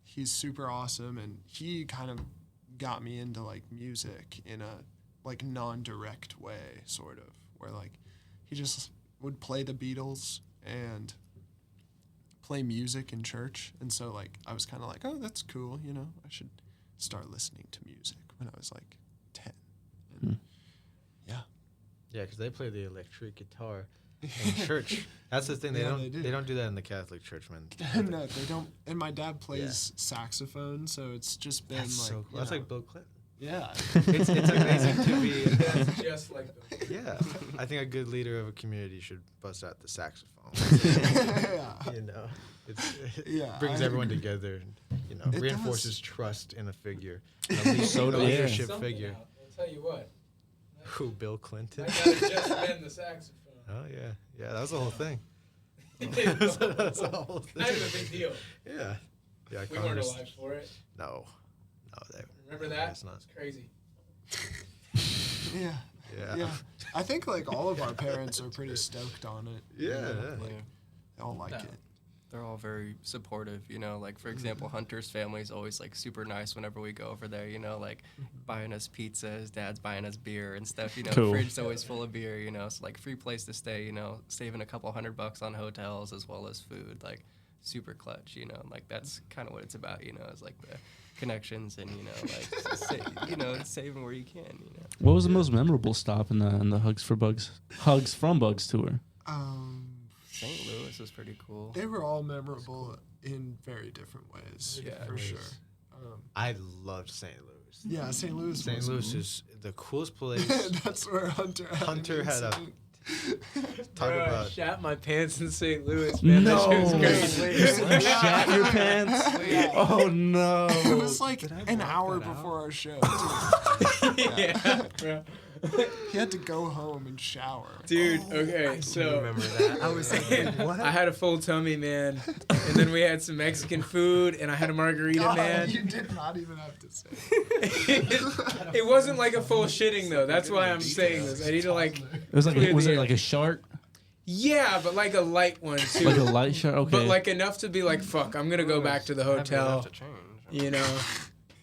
he's super awesome, and he kind of got me into like music in a like non-direct way, sort of, where like he just would play the Beatles and play music in church, and so like I was kind of like, oh, that's cool, I should start listening to music when I was like 10. And yeah, because they play the electric guitar in church. That's the thing. They Yeah, don't. they do. They don't do that in the Catholic Church, man. no, they don't. And my dad plays saxophone, so it's just been That's like, so cool. That's like Bill Clinton. yeah, It's amazing to be. That's just like the Yeah, I think a good leader of a community should bust out the saxophone. yeah. It Yeah, brings I everyone agree. together. It Reinforces does. trust in a figure, So a do- leadership Something figure. out. I'll tell you what. Who, Bill Clinton? I gotta just bend the saxophone. Oh yeah, that was the whole thing. That's That's the whole thing. not even a big deal. Yeah, We weren't Congress- alive for it. No, they, Remember that? It's not. It's crazy. Yeah. Yeah. Yeah. I think like all of our parents are pretty stoked on it. Yeah. Like, they all like No. it. They're all very supportive, like for example, Hunter's family is always like super nice whenever we go over there, like buying us pizzas, dad's buying us beer and stuff, Cool. Fridge's always full of beer, so like free place to stay, saving a couple $100 on hotels as well as food, like super clutch, like that's kind of what it's about, is like the connections and, like, saving where you can, What was the most memorable stop in the Hugs from Bugs tour? St. Louis was pretty cool. They were all memorable in very different ways. Yeah. For sure. I loved St. Louis. Yeah, St. Louis. St. was Louis is the coolest place. That's where Hunter had a incident. Talk Bro, I about shat my pants in St. Louis, man. No. That shit was crazy. You shat your pants? Oh no! It was like Did I an block hour that out? before our show. Yeah, bro. He had to go home and shower. Dude, okay, so remember that. I was like, what? I had a full tummy, man, and then we had some Mexican food, and I had a margarita, God, man. you did not even have to say. It wasn't like a full shitting though. That's why I'm saying this. I need to like, It was like was it like a shark, yeah, but like a light one too. like a light shark? Okay. But like enough to be like, fuck, I'm gonna go back to the hotel. You know,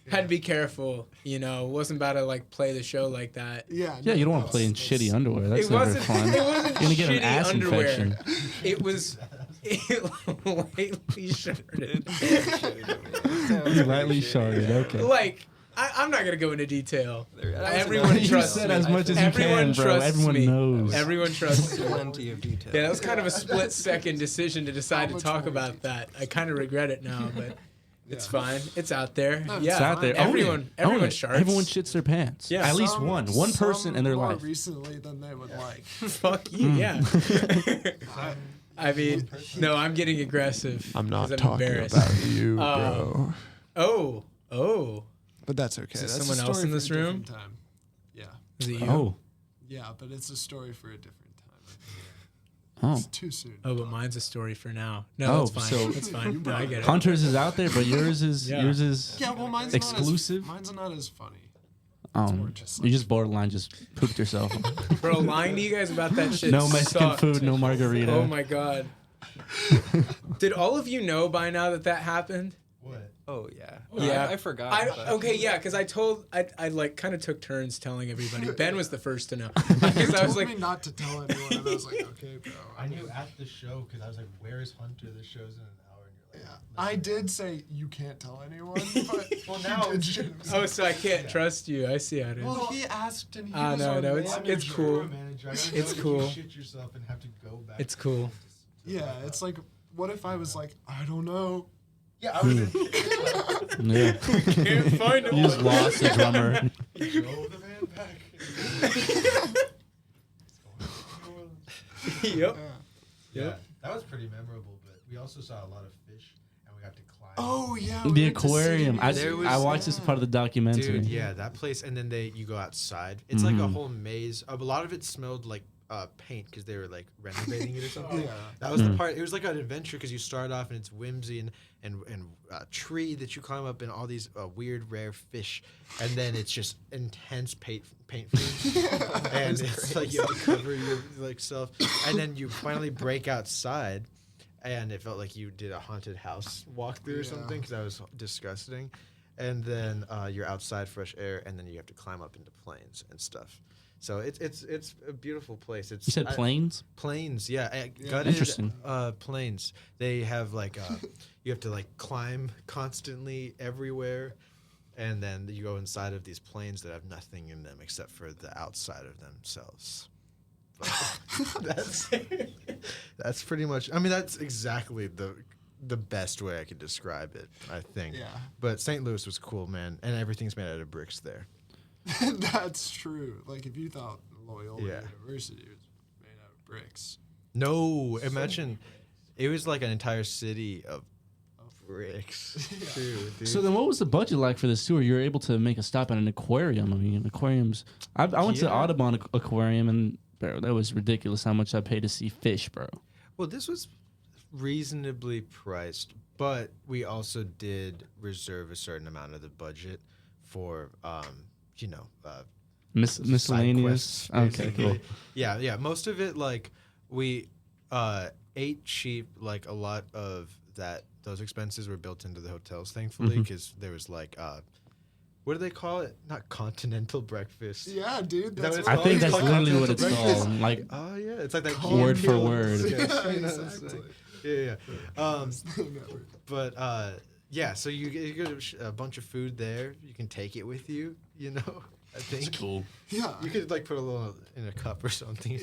had to be careful. Wasn't about to like play the show like that. Yeah. yeah, you don't want to play in shitty underwear. That's never fun. It wasn't You're gonna get an shitty ass underwear. infection. It was lightly shirted. Lightly sharded. Okay. Like, I'm not gonna go into detail. Everyone You trusts said me. as much as you Everyone can, bro. trusts Everyone me. knows. Everyone trusts me. Plenty of detail. Yeah, that was kind of a split-second decision to decide How to much talk more about that. I kind of regret it now, but it's fine. It's out there. No, Yeah, it's out there. Own Everyone, it. Own everyone it. sharks. Everyone shits their pants. Yeah. At least Some- one person in their more life. recently than they would like. Fuck you. Yeah. I mean, no, I'm getting aggressive. I'm not 'cause talking embarrassed. about you, bro. Oh. But that's okay. Is there That's someone a else story in for this a room? different time. Yeah. Is it you? Oh. Yeah, but it's a story for a different time. Oh. It's too soon. Oh, but mine's a story for now. No, Oh, it's fine. so- It's fine. No, I get it. Hunter's is out there, but yours is Yeah. yours is. Yeah, well, mine's Exclusive? Mine's not as funny. Um, just you like- just borderline just pooped yourself. Bro, lying to you guys about that shit No Mexican sucked. food, no margarita. Oh my god. Did all of you know by now that happened? What? Oh yeah. Yeah. I forgot. but- Okay, yeah, because I like kind of took turns telling everybody. Ben was the first to know. Because I was told like, me not to tell anyone, and I was like, okay, bro. I knew at the show because I was like, "Where is Hunter? The show's in an hour." And I did say you can't tell anyone, but Well, now he did Oh, so I can't trust you. I see how it is. Well, he asked and he Ah, was no, our no, it's manager. cool. It's It's cool. You shit yourself and have to go back. It's cool. Yeah, it's like, what if I was like, I don't know. Yeah, I was. Yeah. Can't find You just lost the drummer. Drove the van back. Yep. Yeah, that was pretty memorable. But we also saw a lot of fish, and we got to climb. Oh yeah, we The went to aquarium. I, City I watched this part of the documentary. Dude, yeah, that place, and then you go outside. It's like a whole maze. A lot of it smelled like paint because they were like renovating it or something. Yeah. That was the part. It was like an adventure because you start off and it's whimsy and tree that you climb up and all these weird rare fish, and then it's just intense paint fumes, and it's like you have to cover your like self, and then you finally break outside. And it felt like you did a haunted house walkthrough or something because that was disgusting. And then you're outside, fresh air, and then you have to climb up into planes and stuff. So it's a beautiful place. It's You said planes? planes, yeah. Gutted, Interesting. planes. They have like you have to like climb constantly everywhere, and then you go inside of these planes that have nothing in them except for the outside of themselves. That's pretty much. I mean, that's exactly the best way I could describe it. I think. Yeah. But St. Louis was cool, man, and everything's made out of bricks there. That's true. Like if you thought Loyola Yeah. University was made out of bricks. No, imagine it was like an entire city of bricks. Dude. So then, what was the budget like for this tour? You were able to make a stop at an aquarium. I mean, aquariums. I went to Yeah. Audubon Aquarium, and bro, that was ridiculous how much I paid to see fish, bro. Well, this was reasonably priced, but we also did reserve a certain amount of the budget for, Miscellaneous. side quests, Okay, basically. cool. Yeah. Most of it, like, we ate cheap. Like, a lot of those expenses were built into the hotels, thankfully, because there was, like, what do they call it? Not continental breakfast. Yeah, dude. that That's what it's I called? think It's that's called literally what it's continental breakfast. called. Like, Oh, yeah. It's like that Word for cornmeal word. sketch, Yeah, you know, it's exactly. like- yeah. But yeah, so you get a bunch of food there. You can take it with you. You know, I think cool. Yeah. you could like put a little in a cup or something.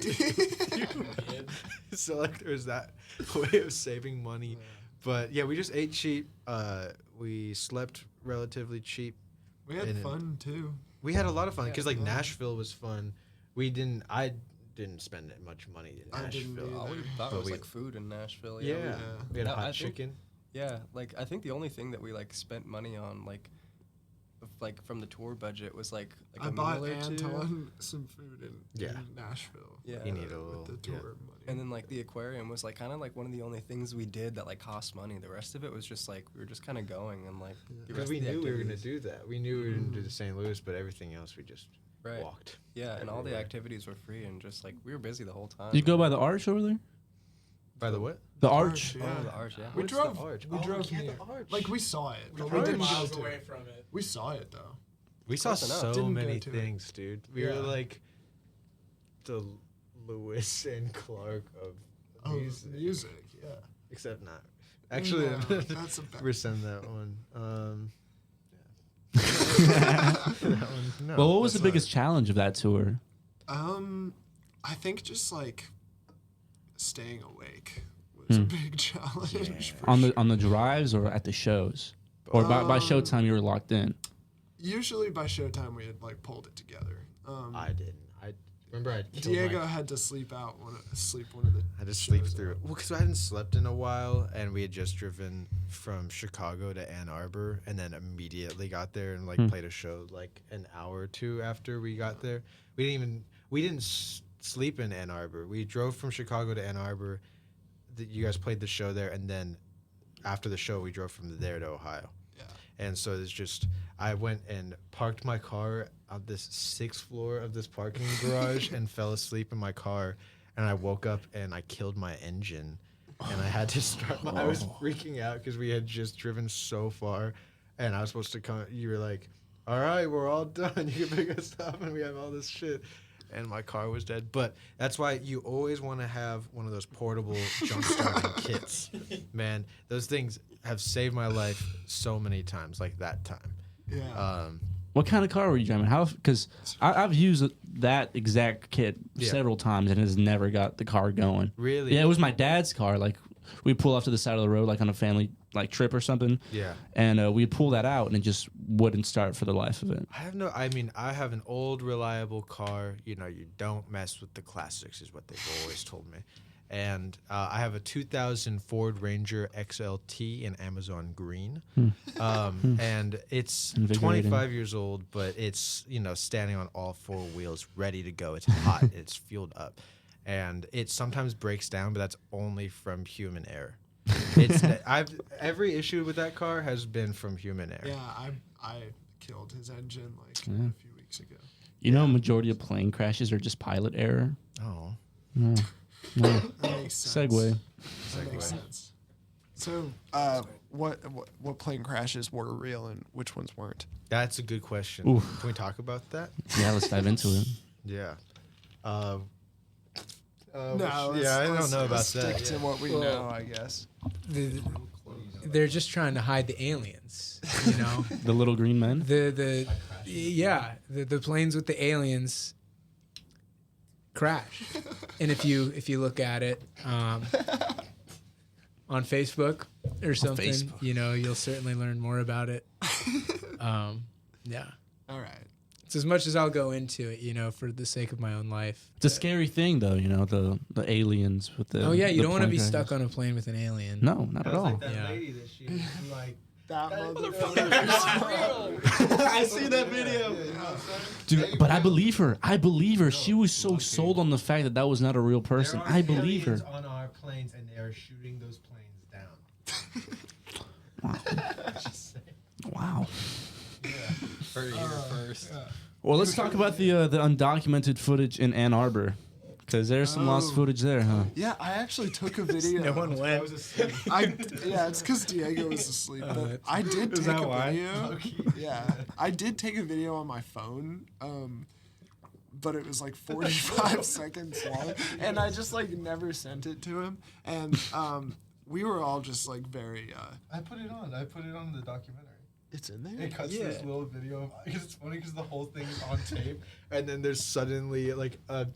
So like there's that way of saving money. But yeah, we just ate cheap. We slept relatively cheap. We had And fun too. We had a lot of fun because like fun. Nashville was fun. I didn't spend much money in I didn't Nashville. either. I would have thought But it was we- like food in Nashville. Yeah, Yeah. we had No, hot I think- chicken. Yeah, like I think the only thing that we like spent money on, like from the tour budget, was like I a bought meal or two, Anton some food in Yeah. Nashville. Yeah. You need a with little. the Yeah. tour money. and then like the aquarium was like kind of like one of the only things we did that like cost money. The rest of it was just like we were just kind of going and like the Because rest we of the knew we were going to activities- do that. We knew we were going to do the St. Louis, but everything else we just right. walked. Yeah, and all the everywhere. activities were free and just like we were busy the whole time. Did you go by the arch over there? By the what? The arch. Yeah. Oh, the arch, yeah. We What's drove. the arch? We Oh, drove yeah, near. the arch. Like we saw it, but we We're didn't miles go to away it. from it. We saw it though. We saw Close enough. so Didn't go many to it. things, dude. We Yeah. were like the Lewis and Clark of Oh, music. music. Yeah. Except not. Actually, No, that's a bad. resend that one. That one, no, Well, what was that's the biggest challenge of that tour? I think just like staying awake was a big challenge. for On sure. the drives or at the shows? Or by showtime you were locked in? Usually by showtime we had like pulled it together. I didn't. I remember I killed Diego my, had to sleep one of the. I had to sleep shows through out. it. Well, because I hadn't slept in a while, and we had just driven from Chicago to Ann Arbor, and then immediately got there and like played a show like an hour or two after we got there. We didn't sleep in Ann Arbor. We drove from Chicago to Ann Arbor. You guys played the show there, and then after the show, we drove from there to Ohio. Yeah. And so it's just, I went and parked my car on this 6th floor of this parking garage and fell asleep in my car. And I woke up and I killed my engine. And I had to start I was freaking out because we had just driven so far. And I was supposed to come, you were like, all right, we're all done. You can pick us up and we have all this shit. and my car was dead. But that's why you always want to have one of those portable jump starting kits. Man, those things have saved my life so many times, like that time. Yeah. What kind of car were you driving? How? Because I've used that exact kit several times and has never got the car going. Really? Yeah, it was my dad's car. Like we pull off to the side of the road, like on a family like trip or something. Yeah. And we'd pull that out, and it just wouldn't start for the life of it. I have an old reliable car. You know, you don't mess with the classics, is what they've always told me. And I have a 2000 Ford Ranger XLT in Amazon green. And it's 25 years old, but it's, you know, standing on all four wheels, ready to go. It's hot. It's fueled up. And it sometimes breaks down, but that's only from human error. Every issue with that car has been from human error. Yeah, I killed his engine like a few weeks ago. You know, majority of plane crashes are just pilot error. Oh. Yeah. Yeah. That makes sense. Segue. That makes sense. So, what plane crashes were real and which ones weren't? That's a good question. Oof. Can we talk about that? Yeah, let's dive into it. Yeah. No, I don't know about stick that. to what we know, I guess. They're just trying to hide the aliens, you know. The little green men. The planes with the aliens crash, and if you look at it on Facebook or something, Facebook. you know, you'll certainly learn more about it. Yeah. All right. It's as much as I'll go into it, you know, for the sake of my own life. It's a scary thing, though. You know, the aliens with the. Oh yeah, you the don't want to plane be stuck crashes. on a plane with an alien. No, not at all. Yeah. lady that she like. That I see that video. Dude, but I believe her. She was so sold on the fact that that was not a real person. I believe her. On our planes, and they are shooting those planes down. Wow. Just saying. Wow. Heard it here first. Well, let's talk about the undocumented footage in Ann Arbor, because there's some lost footage there, huh? Yeah, I actually took a video. No one went. It's because Diego was asleep. But I did take a video. Yeah, I did take a video on my phone. But it was like 45 seconds long, and I just like never sent it to him. And we were all just like very. I put it on the documentary. It's in there. It cuts this little video because it's funny because the whole thing is on tape, and then there's suddenly like a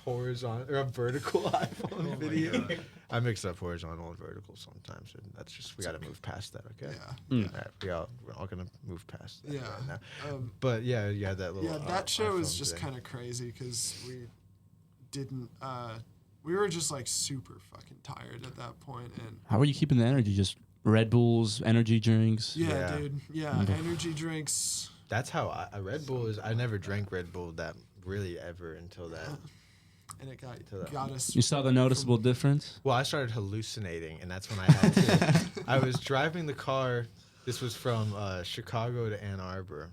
horizontal or a vertical iPhone video. I mix up horizontal and vertical sometimes, and that's just we got to move past that. Okay. Yeah. All right, we're all gonna move past that Yeah. right now. But yeah, that little. yeah, that show was iPhone just thing. kind of crazy because we didn't. We were just like super fucking tired at that point, and How are you keeping the energy? Just Red Bulls, energy drinks. yeah, dude, energy drinks. That's how I Red Bull is. I never drank Red Bull that really ever until that. And it that got us. You saw the noticeable difference? Well, I started hallucinating, and that's when I had to. I was driving the car. This was from Chicago to Ann Arbor.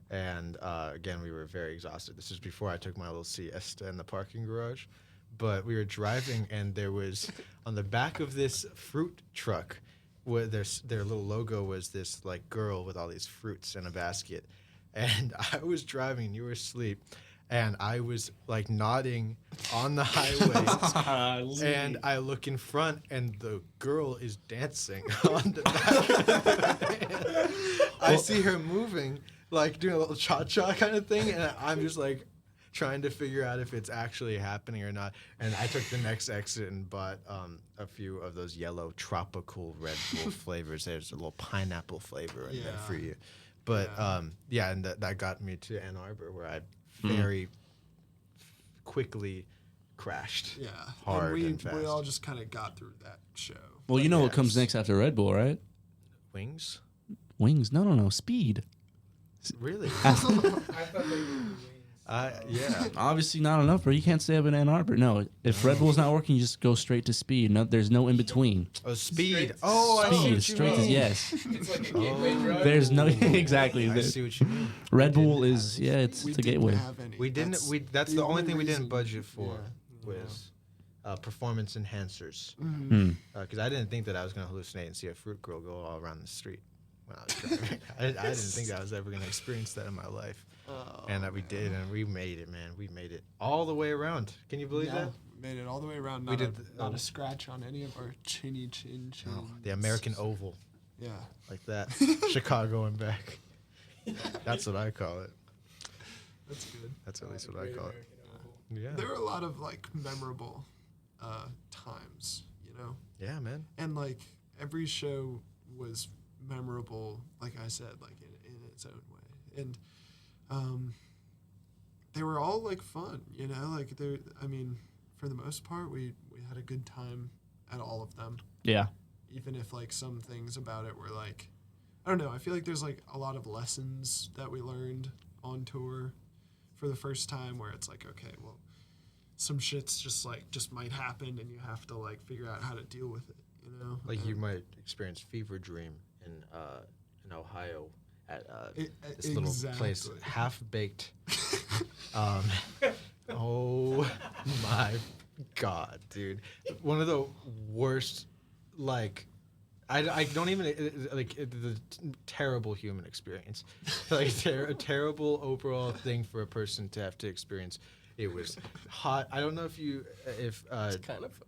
And again, we were very exhausted. This is before I took my little siesta in the parking garage. But we were driving, and there was, on the back of this fruit truck, where their little logo was this like girl with all these fruits in a basket. And I was driving, you were asleep. And I was like nodding on the highway, and I look in front, and the girl is dancing on the back of the van. I see her moving, like doing a little cha-cha kind of thing, and I'm just like trying to figure out if it's actually happening or not. And I took the next exit and bought a few of those yellow tropical Red Bull flavors. There's a little pineapple flavor in there for you. But and that got me to Ann Arbor, where I very quickly crashed. Yeah, hard and and fast. we all just kind of got through that show. Well, you know what comes next after Red Bull, right? Wings? Wings? No. Speed. Really? I thought they were wings. Yeah. Obviously not enough, bro. You can't stay up in Ann Arbor. No, if Red Bull's not working, you just go straight to speed. No, there's no in between. Oh, speed. Straight- Oh, I see Speed, what you straight to mean. yes. It's like a gateway drug. There's no exactly. I see what you mean. Red Bull is it's We a didn't gateway. have any. We didn't. That's the only thing we didn't budget for Yeah. was performance enhancers. Hmm. Because I didn't think that I was going to hallucinate and see a fruit girl go all around the street when I was driving. I didn't think that I was ever going to experience that in my life. And we did, and we made it, man. We made it all the way around. Can you believe that? Made it all the way around. We Not, did not a scratch on any of our chinny chin. Oh, the American Oval, Yeah. like that. Chicago and back. That's what I call it. That's good. That's at least what I call it. Yeah. There were a lot of like memorable times, you know? Yeah, man. And like every show was memorable, like I said, like in its own way. And they were all like fun, you know? Like I mean, for the most part we had a good time at all of them. Yeah. Even if like some things about it were like, I don't know, I feel like there's like a lot of lessons that we learned on tour for the first time where it's like, okay, well, some shit's just might happen and you have to like figure out how to deal with it, you know? Like And you might experience fever dream in Ohio at this little place, exactly. half baked. Oh my God, dude! One of the worst, like. I don't even the terrible human experience, like a terrible overall thing for a person to have to experience. It was hot. I don't know if It's kind of fun.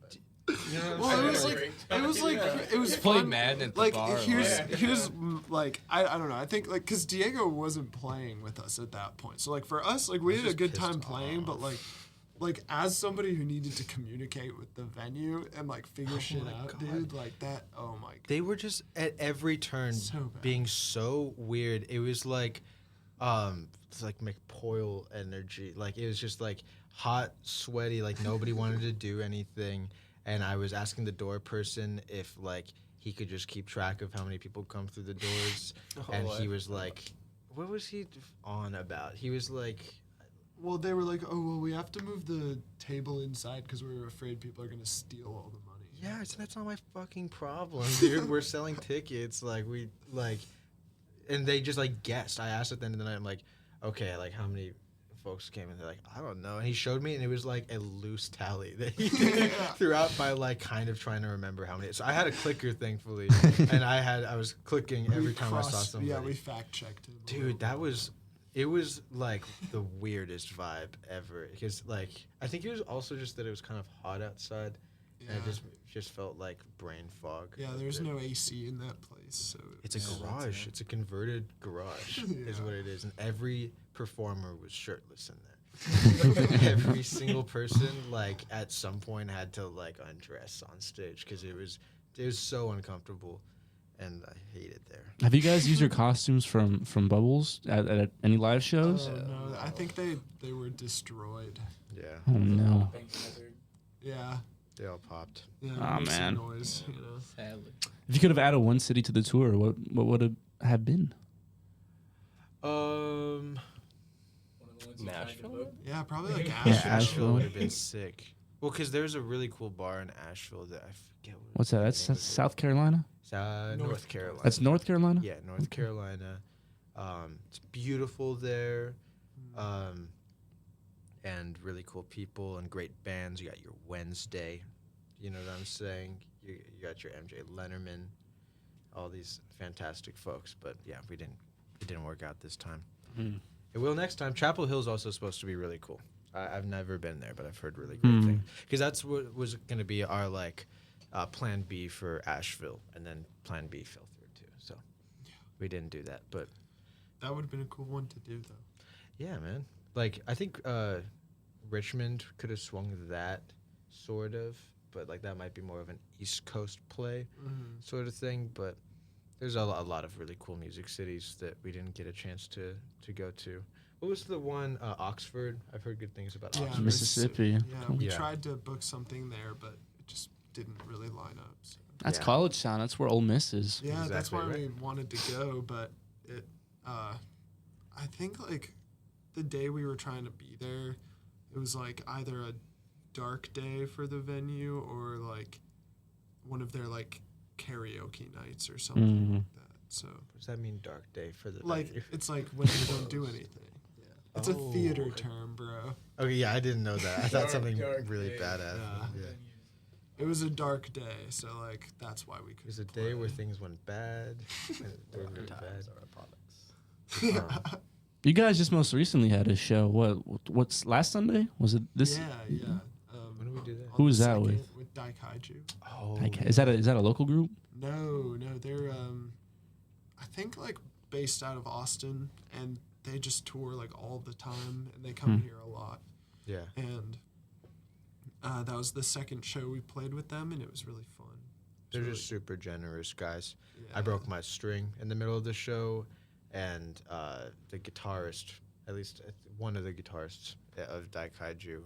you know what Well, I'm it saying? was like it was Played fun. Madden at the like bar, here's like I don't know. I think like because Diego wasn't playing with us at that point, so like for us like we I was had a just good pissed time playing, but off. like as somebody who needed to communicate with the venue and like figure shit my out, God. dude, like that. Oh my God. They were just at every turn So bad. being so weird. It was like, it's like McPoyle energy. Like it was just like hot, sweaty. Like nobody wanted to do anything. And I was asking the door person if like he could just keep track of how many people come through the doors. And he was like, what was he on about? He was like, Well, they were like, oh well, we have to move the table inside because we were afraid people are gonna steal all the money. yeah, I said, that's not my fucking problem, dude. We're selling tickets. Like, and they just, like, guessed. I asked at the end of the night, I'm like, okay, like, how many folks came? And they're like, I don't know. And he showed me, and it was, like, a loose tally that he did throughout my, like, kind of trying to remember how many. So I had a clicker, thankfully, and I was clicking every time I saw somebody. Yeah, we fact checked him. Dude, it was like the weirdest vibe ever. Because like I think it was also just that it was kind of hot outside, and it just felt like brain fog. Yeah, there's no AC in that place, so It's a garage. It's a converted garage, is Yeah. what it is, and every performer was shirtless in there. Every single person, like at some point, had to like undress on stage because it was so uncomfortable, and I hate it there. Have you guys used your costumes from Bubbles at any live shows? No, I think they were destroyed. Yeah, Oh no. Yeah. they all popped. Yeah, Aw, makes some man. noise, you know. Sadly. If you could have added one city to the tour, what would it have been? Nashville? Yeah, probably like Yeah, Asheville. Asheville. Would have been sick. Well, because there's a really cool bar in Asheville that I forget what. What's that? the That's name of it South Carolina? is. North Carolina. That's North Carolina? Yeah, North Carolina. It's beautiful there, and really cool people and great bands. You got your Wednesday, you know what I'm saying? You got your MJ Lennerman, all these fantastic folks. But yeah, it didn't work out this time. Mm. It will next time. Chapel Hill's also supposed to be really cool. I've never been there, but I've heard really great things. Because that's what was going to be our like plan B for Asheville, and then plan B fell through too. So we didn't do that, but. That would have been a cool one to do, though. Yeah, man. Like, I think Richmond could have swung that, sort of. But, like, that might be more of an East Coast play sort of thing. But there's a lot of really cool music cities that we didn't get a chance to go to. What was the one, Oxford? I've heard good things about Oxford. Mississippi. Yeah, Cool. we Yeah. tried to book something there, but it just didn't really line up. So. That's Yeah. college town. That's where Ole Miss is. Yeah, that's Exactly why right. we wanted to go, but it I think like the day we were trying to be there, it was like either a dark day for the venue or like one of their like karaoke nights or something like that. So What does that mean, dark day for the like venue? it's like when you don't do anything. Yeah. It's a theater Oh. term, bro. Okay, yeah, I didn't know that. I thought Dark, something dark really day. badass. Yeah. Yeah. It was a dark day, so like that's why we It could. was a day where things went bad. And they were really bad. Times are our products. You guys just most recently had a show. What's last Sunday? Was it this? Yeah. When did we do that? On Who was the that second with? With Daikaiju. Oh, Is that a local group? No, they're I think like based out of Austin, and they just tour like all the time, and they come here a lot. yeah. And that was the second show we played with them, and it was really fun. They're really- just super generous guys. Yeah. I broke my string in the middle of the show, and the guitarist, at least one of the guitarists of Daikaiju,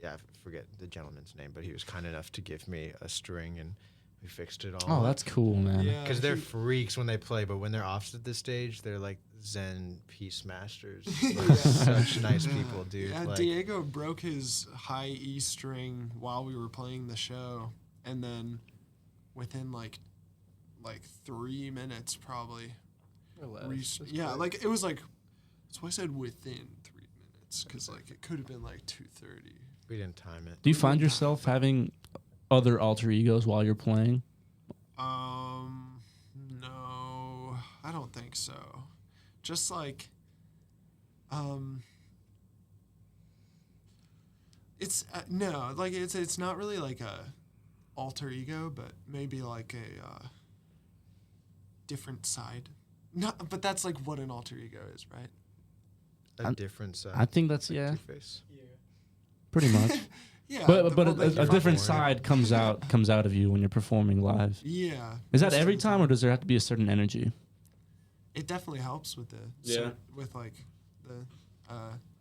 I forget the gentleman's name, but he was kind enough to give me a string, and we fixed it all. Oh, that's cool, man. Yeah, Because they're he- freaks when they play, but when they're off the stage, they're like Zen peace masters. Like, Yeah. such nice people, dude. Yeah, Like, Diego broke his high E string while we were playing the show, and then within like 3 minutes probably. Or less. That's Yeah, quick. like it was like. That's why I said within 3 minutes, because like it could have been like 2:30. we didn't time it. Do you find yourself having other alter egos while you're playing? No, I don't think so. Just like, it's no, like it's not really like a alter ego, but maybe like a different side. No, but that's like what an alter ego is, right? A I'm- different side. I think that's like Two-Face. pretty much. Yeah, But well, a like, different front- side comes out of you when you're performing live. Yeah. Is that most of every the time, or does there have to be a certain energy? It definitely helps with the with like the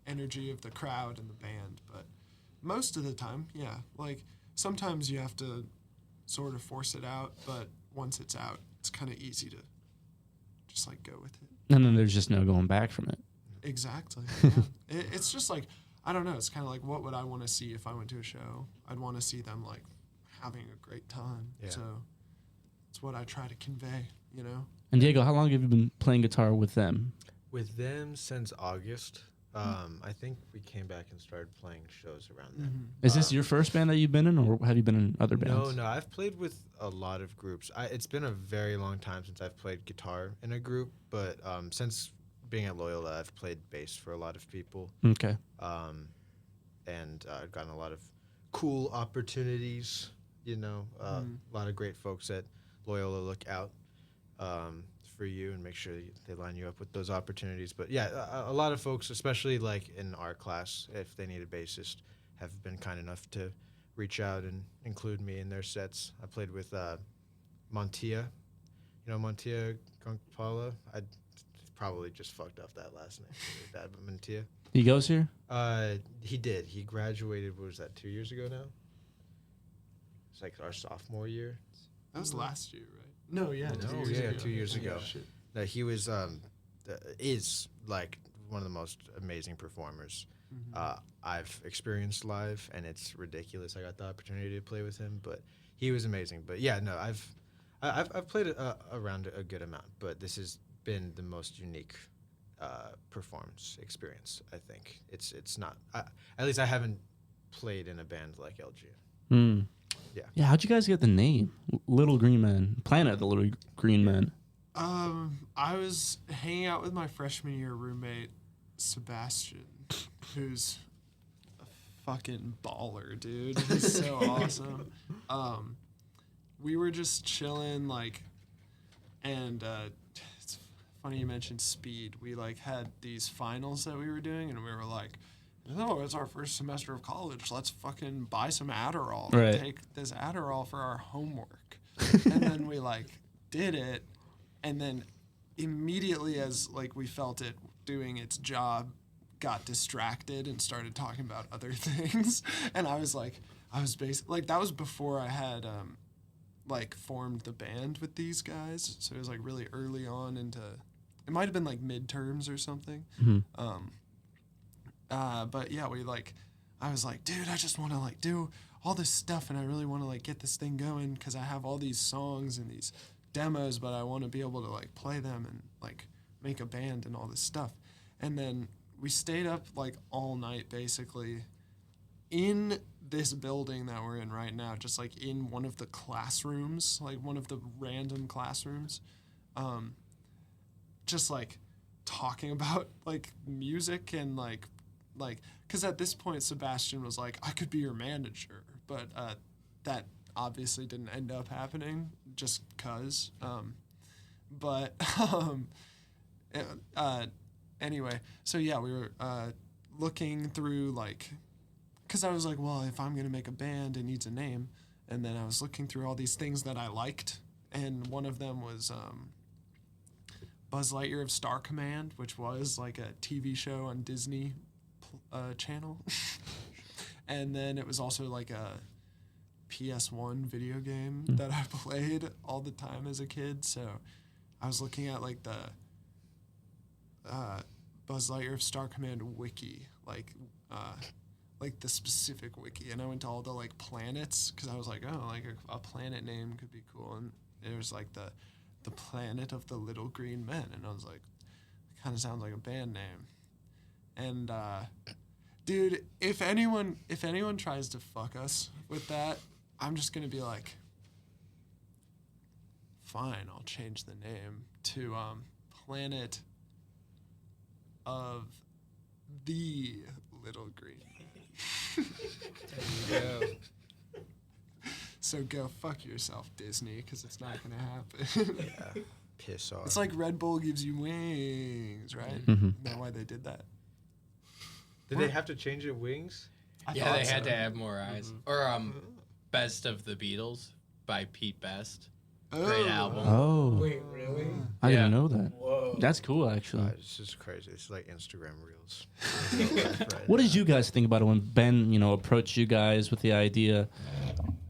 energy of the crowd and the band, but most of the time, yeah. Like sometimes you have to sort of force it out, but once it's out, it's kind of easy to just like go with it. And then there's just no going back from it. Exactly. Yeah. It's just like I don't know. It's kind of like what would I want to see if I went to a show? I'd want to see them like having a great time. Yeah. So it's what I try to convey. You know. And Diego, how long have you been playing guitar with them? With them since August. I think we came back and started playing shows around then. Is this your first band that you've been in, or have you been in other bands? No, I've played with a lot of groups. It's been a very long time since I've played guitar in a group, but since being at Loyola, I've played bass for a lot of people, Okay. and I've gotten a lot of cool opportunities. You know, a lot of great folks at Loyola look out for you and make sure they line you up with those opportunities. But yeah, a lot of folks, especially like in our class, if they need a bassist, have been kind enough to reach out and include me in their sets. I played with Montia. You know Montia Gonkpala? I probably just fucked up that last name really bad, but Montia. He goes here? He did. He graduated, what was that, 2 years ago now? It's like our sophomore year. That was last year, right? No, yeah, No, 2 years yeah, ago. 2 years ago. Shit. That he was is like one of the most amazing performers I've experienced live, and it's ridiculous. I got the opportunity to play with him, but he was amazing. But yeah, no, I've played around a good amount, but this has been the most unique performance experience. I think it's not. At least I haven't played in a band like LG. Hmm. Yeah. Yeah, how'd you guys get the name? Little Green Men. Planet of the Little Green Men. I was hanging out with my freshman year roommate, Sebastian, who's a fucking baller, dude. He's so awesome. We were just chilling, like, and it's funny you mentioned speed. We, like, had these finals that we were doing, and we were like, oh, it's our first semester of college. Let's fucking buy some Adderall. Right. Take this Adderall for our homework. And then we, like, did it. And then immediately as, like, we felt it doing its job, got distracted and started talking about other things. And I was basically, like, that was before I had, like, formed the band with these guys. So it was, like, really early on into, it might have been, like, midterms or something. But yeah, I was like, dude, I just want to like do all this stuff, and I really want to like get this thing going because I have all these songs and these demos, but I want to be able to like play them and like make a band and all this stuff. And then we stayed up like all night basically in this building that we're in right now, just like in one of the classrooms, like one of the random classrooms, just like talking about like music and like because at this point Sebastian was like, I could be your manager, but that obviously didn't end up happening just cause. Anyway, so yeah, we were looking through like, because I was like, well, if I'm gonna make a band, it needs a name, and then I was looking through all these things that I liked, and one of them was Buzz Lightyear of Star Command, which was like a TV show on Disney Channel, and then it was also like a PS1 video game that I played all the time as a kid. So I was looking at like the Buzz Lightyear of Star Command wiki, like the specific wiki, and I went to all the like planets because I was like, oh, like a planet name could be cool, and it was like the planet of the little green men, and I was like, it kind of sounds like a band name. And dude, if anyone tries to fuck us with that, I'm just gonna be like, fine, I'll change the name to Planet of the Little Green. There you go. So go fuck yourself, Disney, because it's not gonna happen. Yeah. Piss off. It's like Red Bull gives you wings, right? Mhm. Isn't that why they did that? Did they have to change your wings? I Yeah, thought they had so. to add more eyes. Or Best of the Beatles by Pete Best. Great album. Oh, Wait, really? I Yeah. didn't know that. Whoa. That's cool, actually. It's just crazy. It's like Instagram reels. What did you guys think about it when Ben, approached you guys with the idea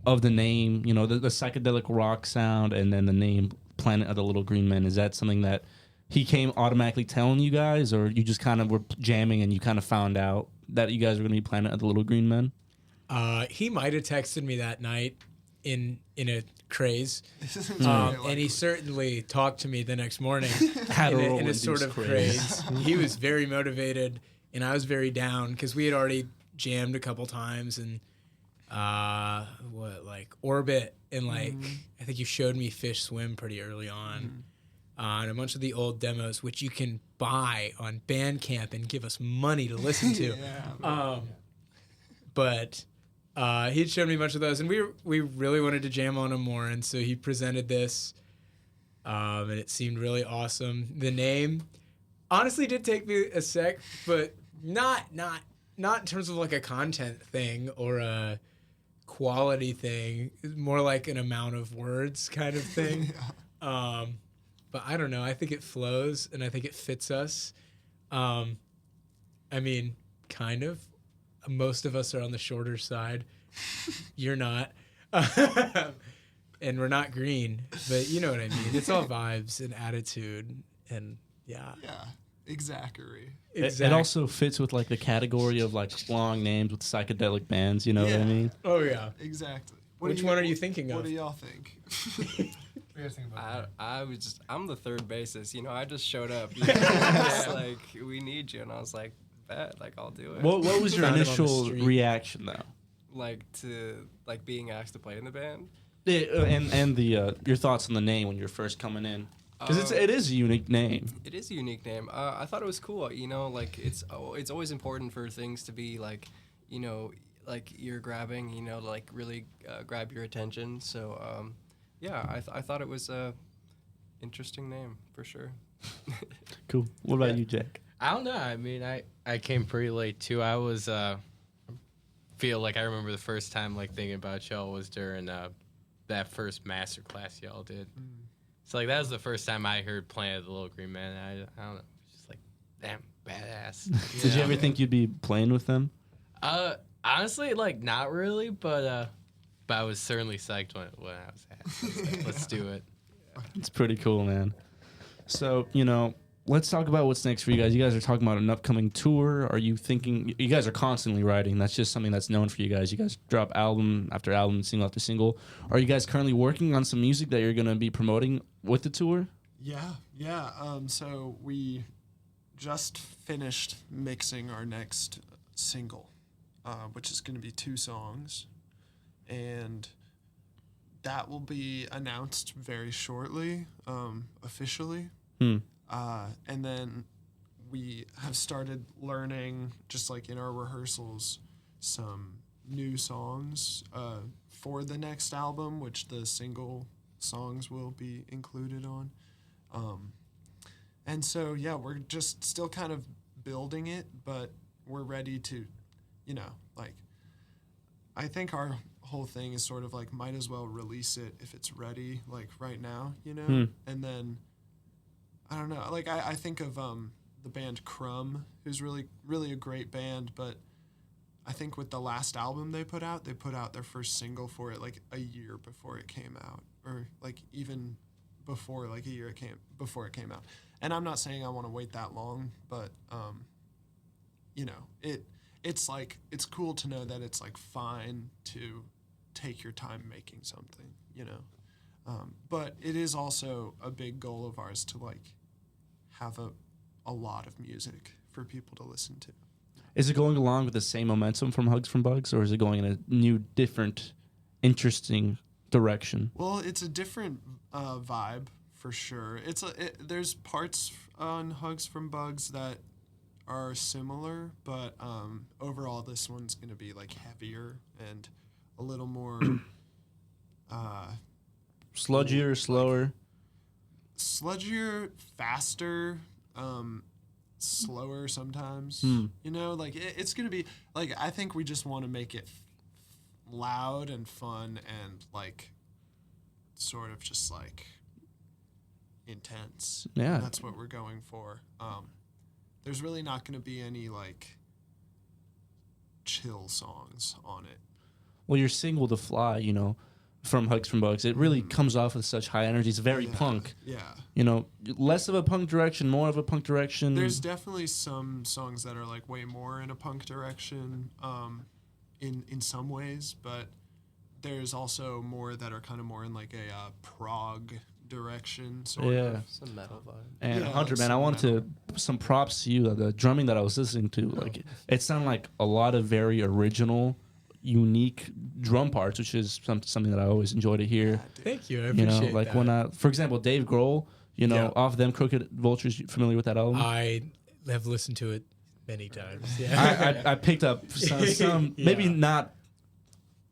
of the name, the psychedelic rock sound, and then the name Planet of the Little Green Men? Is that something that he came automatically telling you guys, or you just kind of were jamming and you kind of found out that you guys were going to be Planet of the Little Green Men? He might have texted me that night in a craze, Very and he likely. certainly talked to me the next morning Had a in a whirlwind sort of craze. He was very motivated, and I was very down because we had already jammed a couple times, and Orbit, and I think you showed me Fish Swim pretty early on. And a bunch of the old demos, which you can buy on Bandcamp and give us money to listen to. But he'd shown me a bunch of those, and we really wanted to jam on them more, and so he presented this, and it seemed really awesome. The name honestly did take me a sec, but not in terms of like a content thing or a quality thing. It's more like an amount of words kind of thing. But I don't know. I think it flows, and I think it fits us. I mean, kind of. Most of us are on the shorter side. You're not. And we're not green. But you know what I mean. It's all vibes and attitude. And yeah. Yeah, exactly. It also fits with like the category of like long names with psychedelic bands. You know what I Yeah. mean? Oh, yeah. Exactly. Which one are you thinking What of? do y'all think? I'm the third bassist. I just showed up. It's like, we need you, and I was like, bet, like I'll do it. What was your Found him on the initial street. reaction though? Like being asked to play in the band. And your thoughts on the name when you're first coming in, because it is a unique name. It is a unique name. I thought it was cool. Like it's always important for things to be like, like ear grabbing. To like really grab your attention. So yeah, I thought it was a interesting name for sure. Cool. What about you, Jack? I don't know. I mean, I came pretty late too. I was feel like I remember the first time like thinking about y'all was during that first master class y'all did. So like that was the first time I heard Planet of the Little Green Man. I don't know, just like damn badass. Did you ever think you'd be playing with them? Honestly, like not really, but I was certainly psyched when I was asked. Like, let's do it. It's pretty cool, man. So, let's talk about what's next for you guys. You guys are talking about an upcoming tour. Are you thinking, you guys are constantly writing. That's just something that's known for you guys. You guys drop album after album, single after single. Are you guys currently working on some music that you're going to be promoting with the tour? Yeah. So we just finished mixing our next single, which is going to be 2 songs, and that will be announced very shortly, officially. And then we have started learning, just like in our rehearsals, some new songs for the next album, which the single songs will be included on. And so, yeah, we're just still kind of building it, but we're ready to, like, I think our whole thing is sort of like, might as well release it if it's ready, like right now, And then, I don't know, like I think of the band Crumb, who's really, really a great band, but I think with the last album they put out their first single for it like a year before it came out, or like even before, like a year before it came out. And I'm not saying I want to wait that long, but it's like, it's cool to know that it's like fine to take your time making something, but it is also a big goal of ours to like have a lot of music for people to listen to. Is it going along with the same momentum from Hugs from Bugs, or is it going in a new, different, interesting direction? Well, it's a different vibe for sure. There's parts on Hugs from Bugs that are similar, but overall this one's going to be like heavier and a little more sludgier, slower. Sludgier, faster, slower sometimes. Like it's going to be like, I think we just want to make it loud and fun and like sort of just like intense. Yeah. And that's what we're going for. There's really not going to be any like chill songs on it. Well, your single "The Fly," from Hugs from Bugs, it really comes off with such high energy. It's very punk. Yeah. Less of a punk direction, more of a punk direction. There's definitely some songs that are like way more in a punk direction, in some ways, but there's also more that are kind of more in like a prog direction. Sort of. Some metal vibe. And Yeah, Hunter, like man, I some want some props to you. The drumming that I was listening to, like it sounded like a lot of very original, unique drum parts, which is something that I always enjoy to hear. Thank you. I appreciate like that. when for example, Dave Grohl, off them Crooked Vultures. You familiar with that album? I have listened to it many times. Yeah. I picked up some maybe not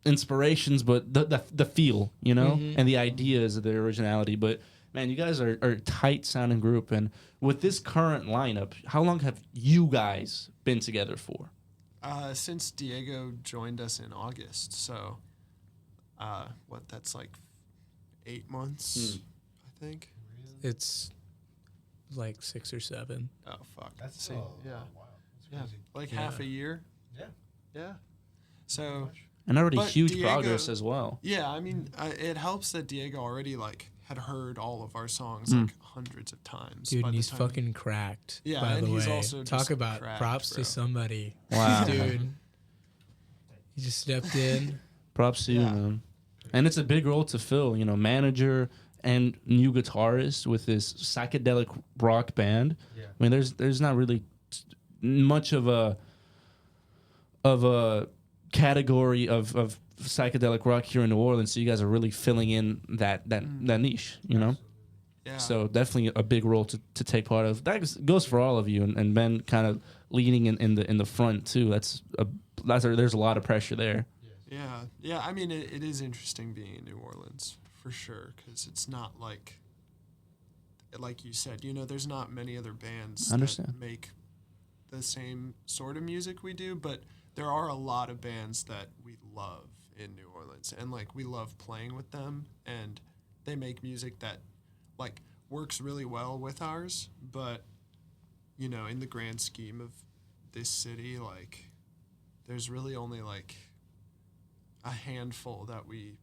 inspirations, but the feel, and the ideas of the originality. But man, you guys are a tight sounding group, and with this current lineup, how long have you guys been together for? Since Diego joined us in August, so that's like 8 months, I think. It's like 6 or 7. Oh fuck, That's yeah, wow. That's yeah, crazy. like half a year. Yeah. So And already But huge Diego- progress as well. yeah, I mean, it helps that Diego already like had heard all of our songs like hundreds of times. Dude, by and the he's time- fucking cracked. Yeah, by and the he's way. also Talk just about cracked, props bro. to somebody. Wow. Dude. He just stepped in. Props to you, Yeah. man. And it's a big role to fill, manager and new guitarist with this psychedelic rock band. Yeah. I mean, there's not really much of a category of psychedelic rock here in New Orleans, so you guys are really filling in that niche, Yeah. So definitely a big role to take part of. That goes for all of you, and Ben kind of leading in the front too. There's a lot of pressure there. Yeah. I mean, it is interesting being in New Orleans for sure, because it's not like you said. There's not many other bands I understand. that make the same sort of music we do, but there are a lot of bands that we love in New Orleans, and like we love playing with them, and they make music that like works really well with ours, but in the grand scheme of this city, like there's really only like a handful that we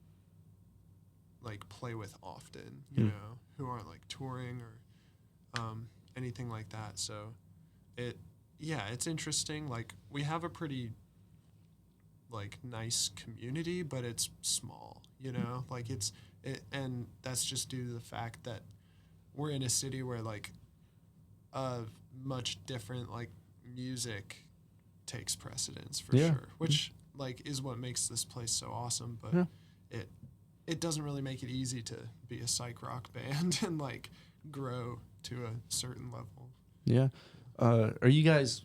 like play with often, who aren't like touring or anything like that. So it's interesting. Like we have a pretty like nice community, but it's small, like and that's just due to the fact that we're in a city where like much different like music takes precedence for sure, which like is what makes this place so awesome. But it doesn't really make it easy to be a psych rock band and like grow to a certain level. Yeah. Are you guys?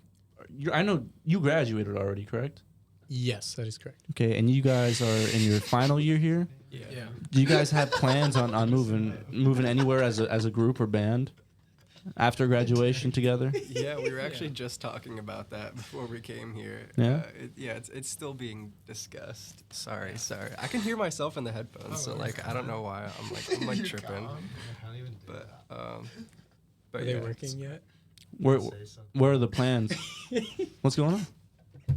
I know you graduated already, correct? Yes, that is correct. Okay, and you guys are in your final year here. Yeah. Do you guys have plans on moving anywhere as a group or band after graduation together? Yeah, we were actually just talking about that before we came here. Yeah? It's still being discussed. Sorry. I can hear myself in the headphones, so like I don't know why I'm like tripping. But Are yeah, they working yet? Where are the plans? What's going on?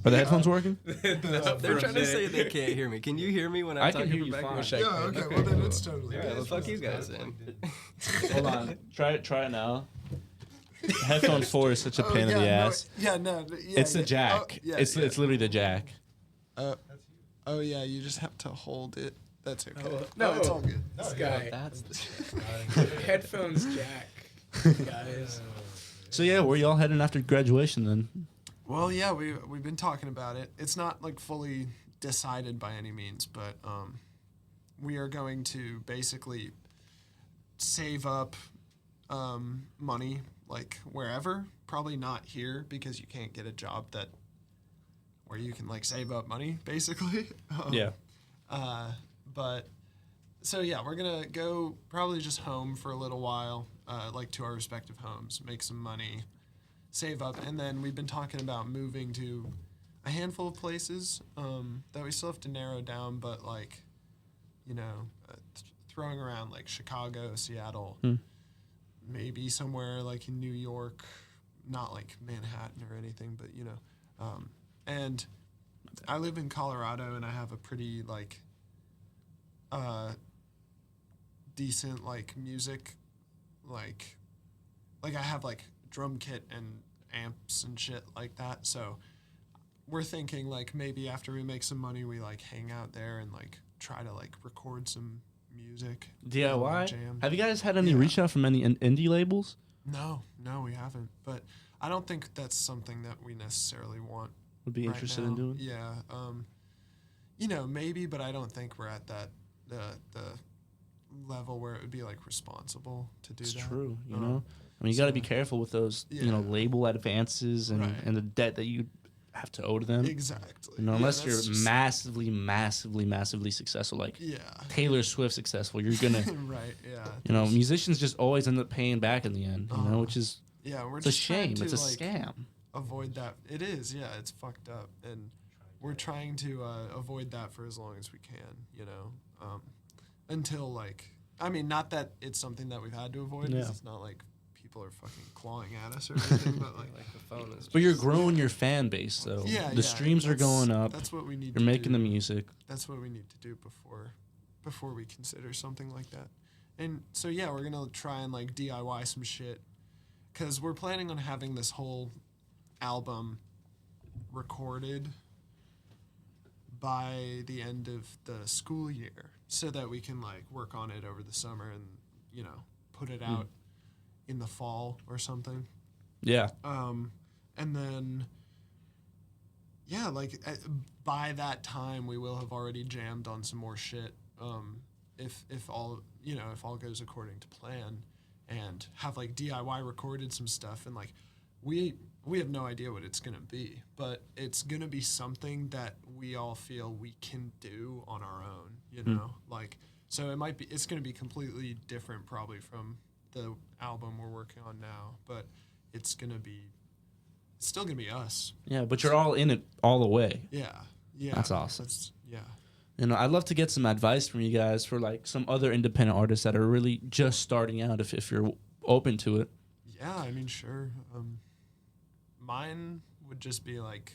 Are the headphones working? They're trying to say they can't hear me. Can you hear me when I'm I can talking hear you back? fine. Yeah, okay, well then it's totally Yeah, good. well, fuck you guys then. Hold on. Try it now. Headphone 4 is such a pain in the ass. It's the jack. Oh, yeah, It's literally the jack. Oh yeah, you just have to hold it. That's okay. Oh, No, it's all good. This guy. That's the Headphones jack. Guys. So yeah, where y'all heading after graduation then? Well, yeah, we've been talking about it. It's not like fully decided by any means, but we are going to basically save up money like wherever. Probably not here because you can't get a job where you can like save up money basically. Yeah. But so yeah, we're gonna go probably just home for a little while, like to our respective homes, make some money, save up, and then we've been talking about moving to a handful of places that we still have to narrow down, but like, you know, throwing around like Chicago, Seattle, maybe somewhere like in New York, not like Manhattan or anything, but you know, and I live in Colorado and I have a pretty like decent like music, like I have like drum kit and amps and shit like that, so we're thinking like maybe after we make some money we like hang out there and like try to like record some music. DIY? Jam. Have you guys had any Yeah. reach out from any indie labels? No, we haven't, but I don't think that's something that we necessarily want. Would be right interested in now. doing? Yeah, you know, maybe, but I don't think we're at that the level where it would be like responsible to do It's that. true, you know? I mean, you got to be careful with those, you know, Yeah. label advances and, Right. and the debt that you have to owe to them. Exactly. You know, Yeah, unless you're that's just- massively successful, like Yeah. Taylor Swift successful, you're gonna, Right. Yeah. you know, musicians just always end up paying back in the end, you know, which is, Yeah, we're it's a just trying shame. to, It's a like, scam. avoid that. It is. Yeah, it's fucked up, and we're trying to avoid that for as long as we can. You know, until like, I mean, not that it's something that we've had to avoid. 'Cause Yeah. it's not like people are fucking clawing at us or anything, but like. like the phone is. But you're growing your fan base, though. Yeah, The streams are that's- going up. That's what we need. You're to making do. the music. That's what we need to do before we consider something like that. And so yeah, we're gonna try and like DIY some shit, cause we're planning on having this whole album recorded by the end of the school year, so that we can like work on it over the summer and you know put it out in the fall or something. Yeah. And then, yeah, like by that time we will have already jammed on some more shit. If all if all goes according to plan, and have like DIY recorded some stuff, and like we have no idea what it's gonna be, but it's gonna be something that we all feel we can do on our own. You know, like so it's gonna be completely different probably from the album we're working on now, but it's still gonna be us. Yeah, but you're all in it all the way. Yeah. That's awesome. Yeah. You know, I'd love to get some advice from you guys for like some other independent artists that are really just starting out if you're open to it. Yeah, I mean, sure. Mine would just be like,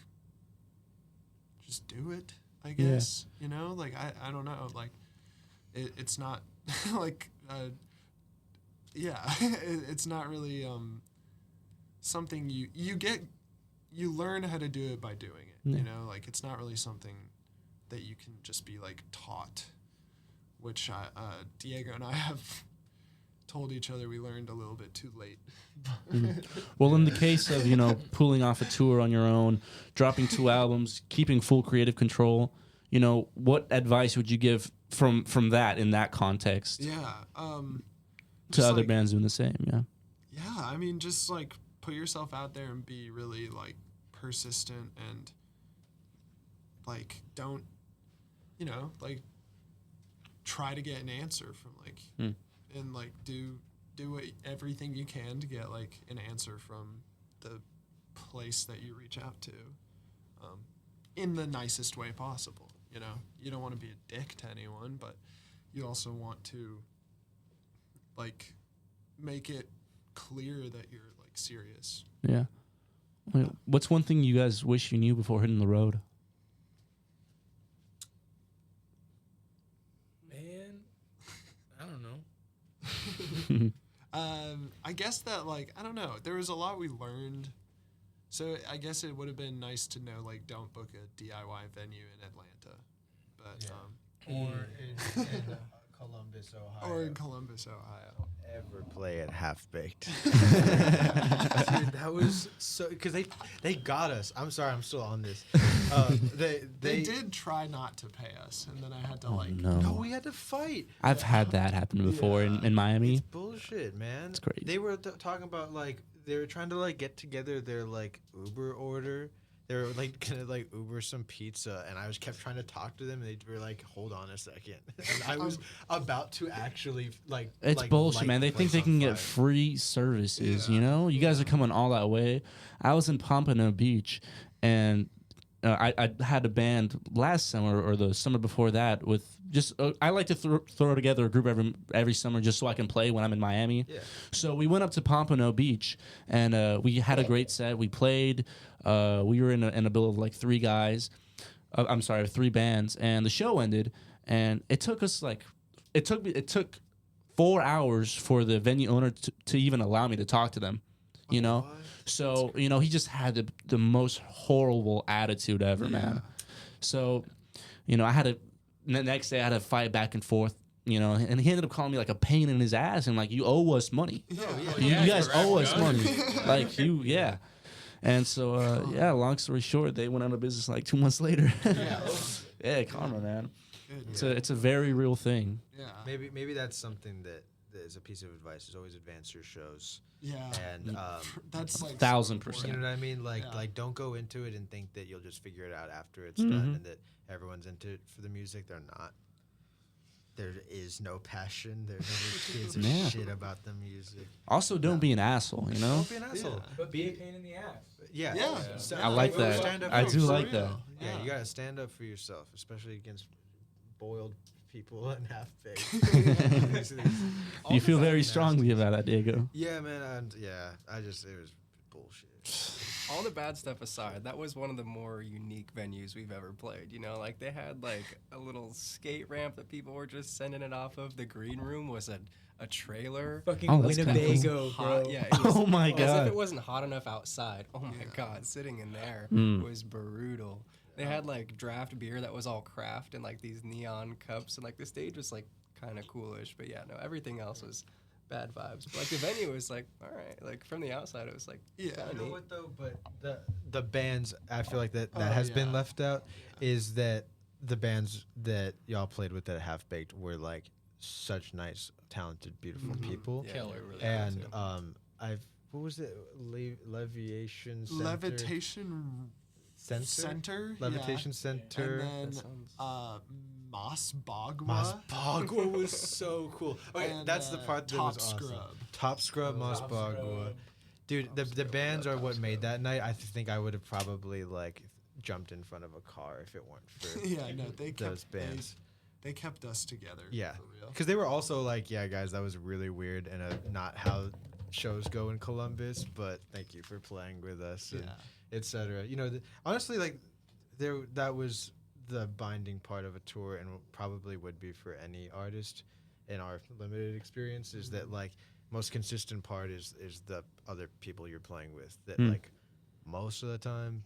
just do it, I guess. You know, like, I don't know. Like, it's not like, it's not really something you learn how to do it by doing it. You know, like, it's not really something that you can just be like taught, which Diego and I have told each other we learned a little bit too late. Well, in the case of, you know, pulling off a tour on your own, dropping 2 albums, keeping full creative control, you know, what advice would you give from that in that context Yeah. to just other like- bands doing the same? Yeah. Yeah, I mean, just like put yourself out there and be really like persistent and like don't, you know, like try to get an answer from like and like do everything you can to get like an answer from the place that you reach out to, in the nicest way possible. You know, you don't want to be a dick to anyone, but you also want to like make it clear that you're like serious. Yeah. Wait, what's one thing you guys wish you knew before hitting the road? Man, I don't know. I guess that like I don't know. There was a lot we learned, so I guess it would have been nice to know like don't book a DIY venue in Atlanta, but Or in Columbus, Ohio. or in Columbus, Ohio. Ever play at Half Baked? Dude, that was so because they got us. I'm sorry, I'm still on this. They did try not to pay us, and then I had to like. No, we had to fight. I've had that happen before in Miami. It's bullshit, man. It's crazy. They were talking about like they were trying to like get together their like Uber order. They were like gonna like Uber some pizza, and I was kept trying to talk to them, and they were like, "Hold on a second." And I was about to actually like. It's like, bullshit, light man. They the think they place can on get fire. free services, you know? You guys are coming all that way. I was in Pompano Beach, and I had a band last summer or the summer before that with just I like to throw together a group every summer just so I can play when I'm in Miami. Yeah. So we went up to Pompano Beach, and we had a great set. We played. We were in a bill of like three guys. I'm sorry, three bands, and the show ended. And it took us like it took 4 hours for the venue owner to even allow me to talk to them. You know. So, you know, he just had the most horrible attitude ever, man. So, you know, the next day I had to fight back and forth, you know, and he ended up calling me like a pain in his ass and like, you owe us money. You guys owe us money. Like, yeah. And so, long story short, they went out of business like 2 months later. Yeah, karma, man. It's a very real thing. Yeah. Maybe that's something that is a piece of advice is always advance your shows. Yeah. And That's like 1000%. you know what I mean? Like don't go into it and think that you'll just figure it out after it's done and that everyone's into it for the music. They're not. There is no passion. There's no kids Yeah. shit about the music. Also, don't be an asshole, you know? Don't be an asshole. But be a pain in the ass. Yeah. Yeah. Stand I up like for- that. stand up I for do yourself. like that. Yeah, you gotta stand up for yourself, especially against boiled people and half baked. You feel very strongly about that, Diego. Yeah, man. It was bullshit. All the bad stuff aside, that was one of the more unique venues we've ever played. You know, like they had like a little skate ramp that people were just sending it off of. The green room was a trailer. Fucking Oh, that's kinda Winnebago, Hot, bro. yeah, it was, Oh my As God. if it wasn't hot enough outside. Oh my God, sitting in there was brutal. They had like draft beer that was all craft and like these neon cups, and like the stage was like kind of coolish. But yeah, no, everything else was bad vibes. But, like the venue was like, all right, like from the outside it was like, Yeah. kinda You know neat. what though? But the bands, I feel like that has been left out. Is that the bands that y'all played with at Half Baked were like such nice, talented, beautiful people. Yeah, Killer. they were really And good, too. what was it? Leviation Center? Levitation Center. Levitation Center. And That then sounds- Mas Bagua. Mas Bagua was so cool. Okay, And, that's the part that Top was awesome. Scrub. Top Scrub, Mas Bagua. Dude, the bands are what made that night. I think I would have probably like jumped in front of a car if it weren't for Yeah, no, they those kept bands. They kept us together. Yeah, for real. because they were also like, yeah, guys, that was really weird and not how shows go in Columbus. But thank you for playing with us, and etc. You know, honestly, like that was the binding part of a tour, and probably would be for any artist in our limited experience. Is that like most consistent part is the other people you're playing with. That like most of the time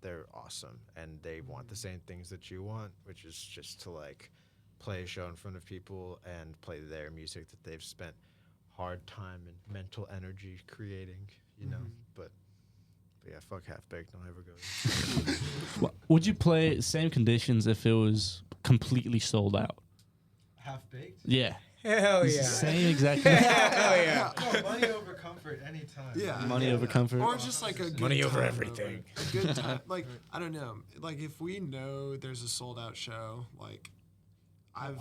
they're awesome and they want the same things that you want, which is just to like play a show in front of people and play their music that they've spent hard time and mental energy creating, you know. But yeah, fuck Half Baked, don't ever go there. Would you play same conditions if it was completely sold out? Half Baked? Yeah. Hell yeah. Same exact thing. Hell yeah. No, money over comfort anytime. Yeah. Money over comfort. Or just like a good Money over time everything. A good time. Like, I don't know. Like, if we know there's a sold out show, like, I've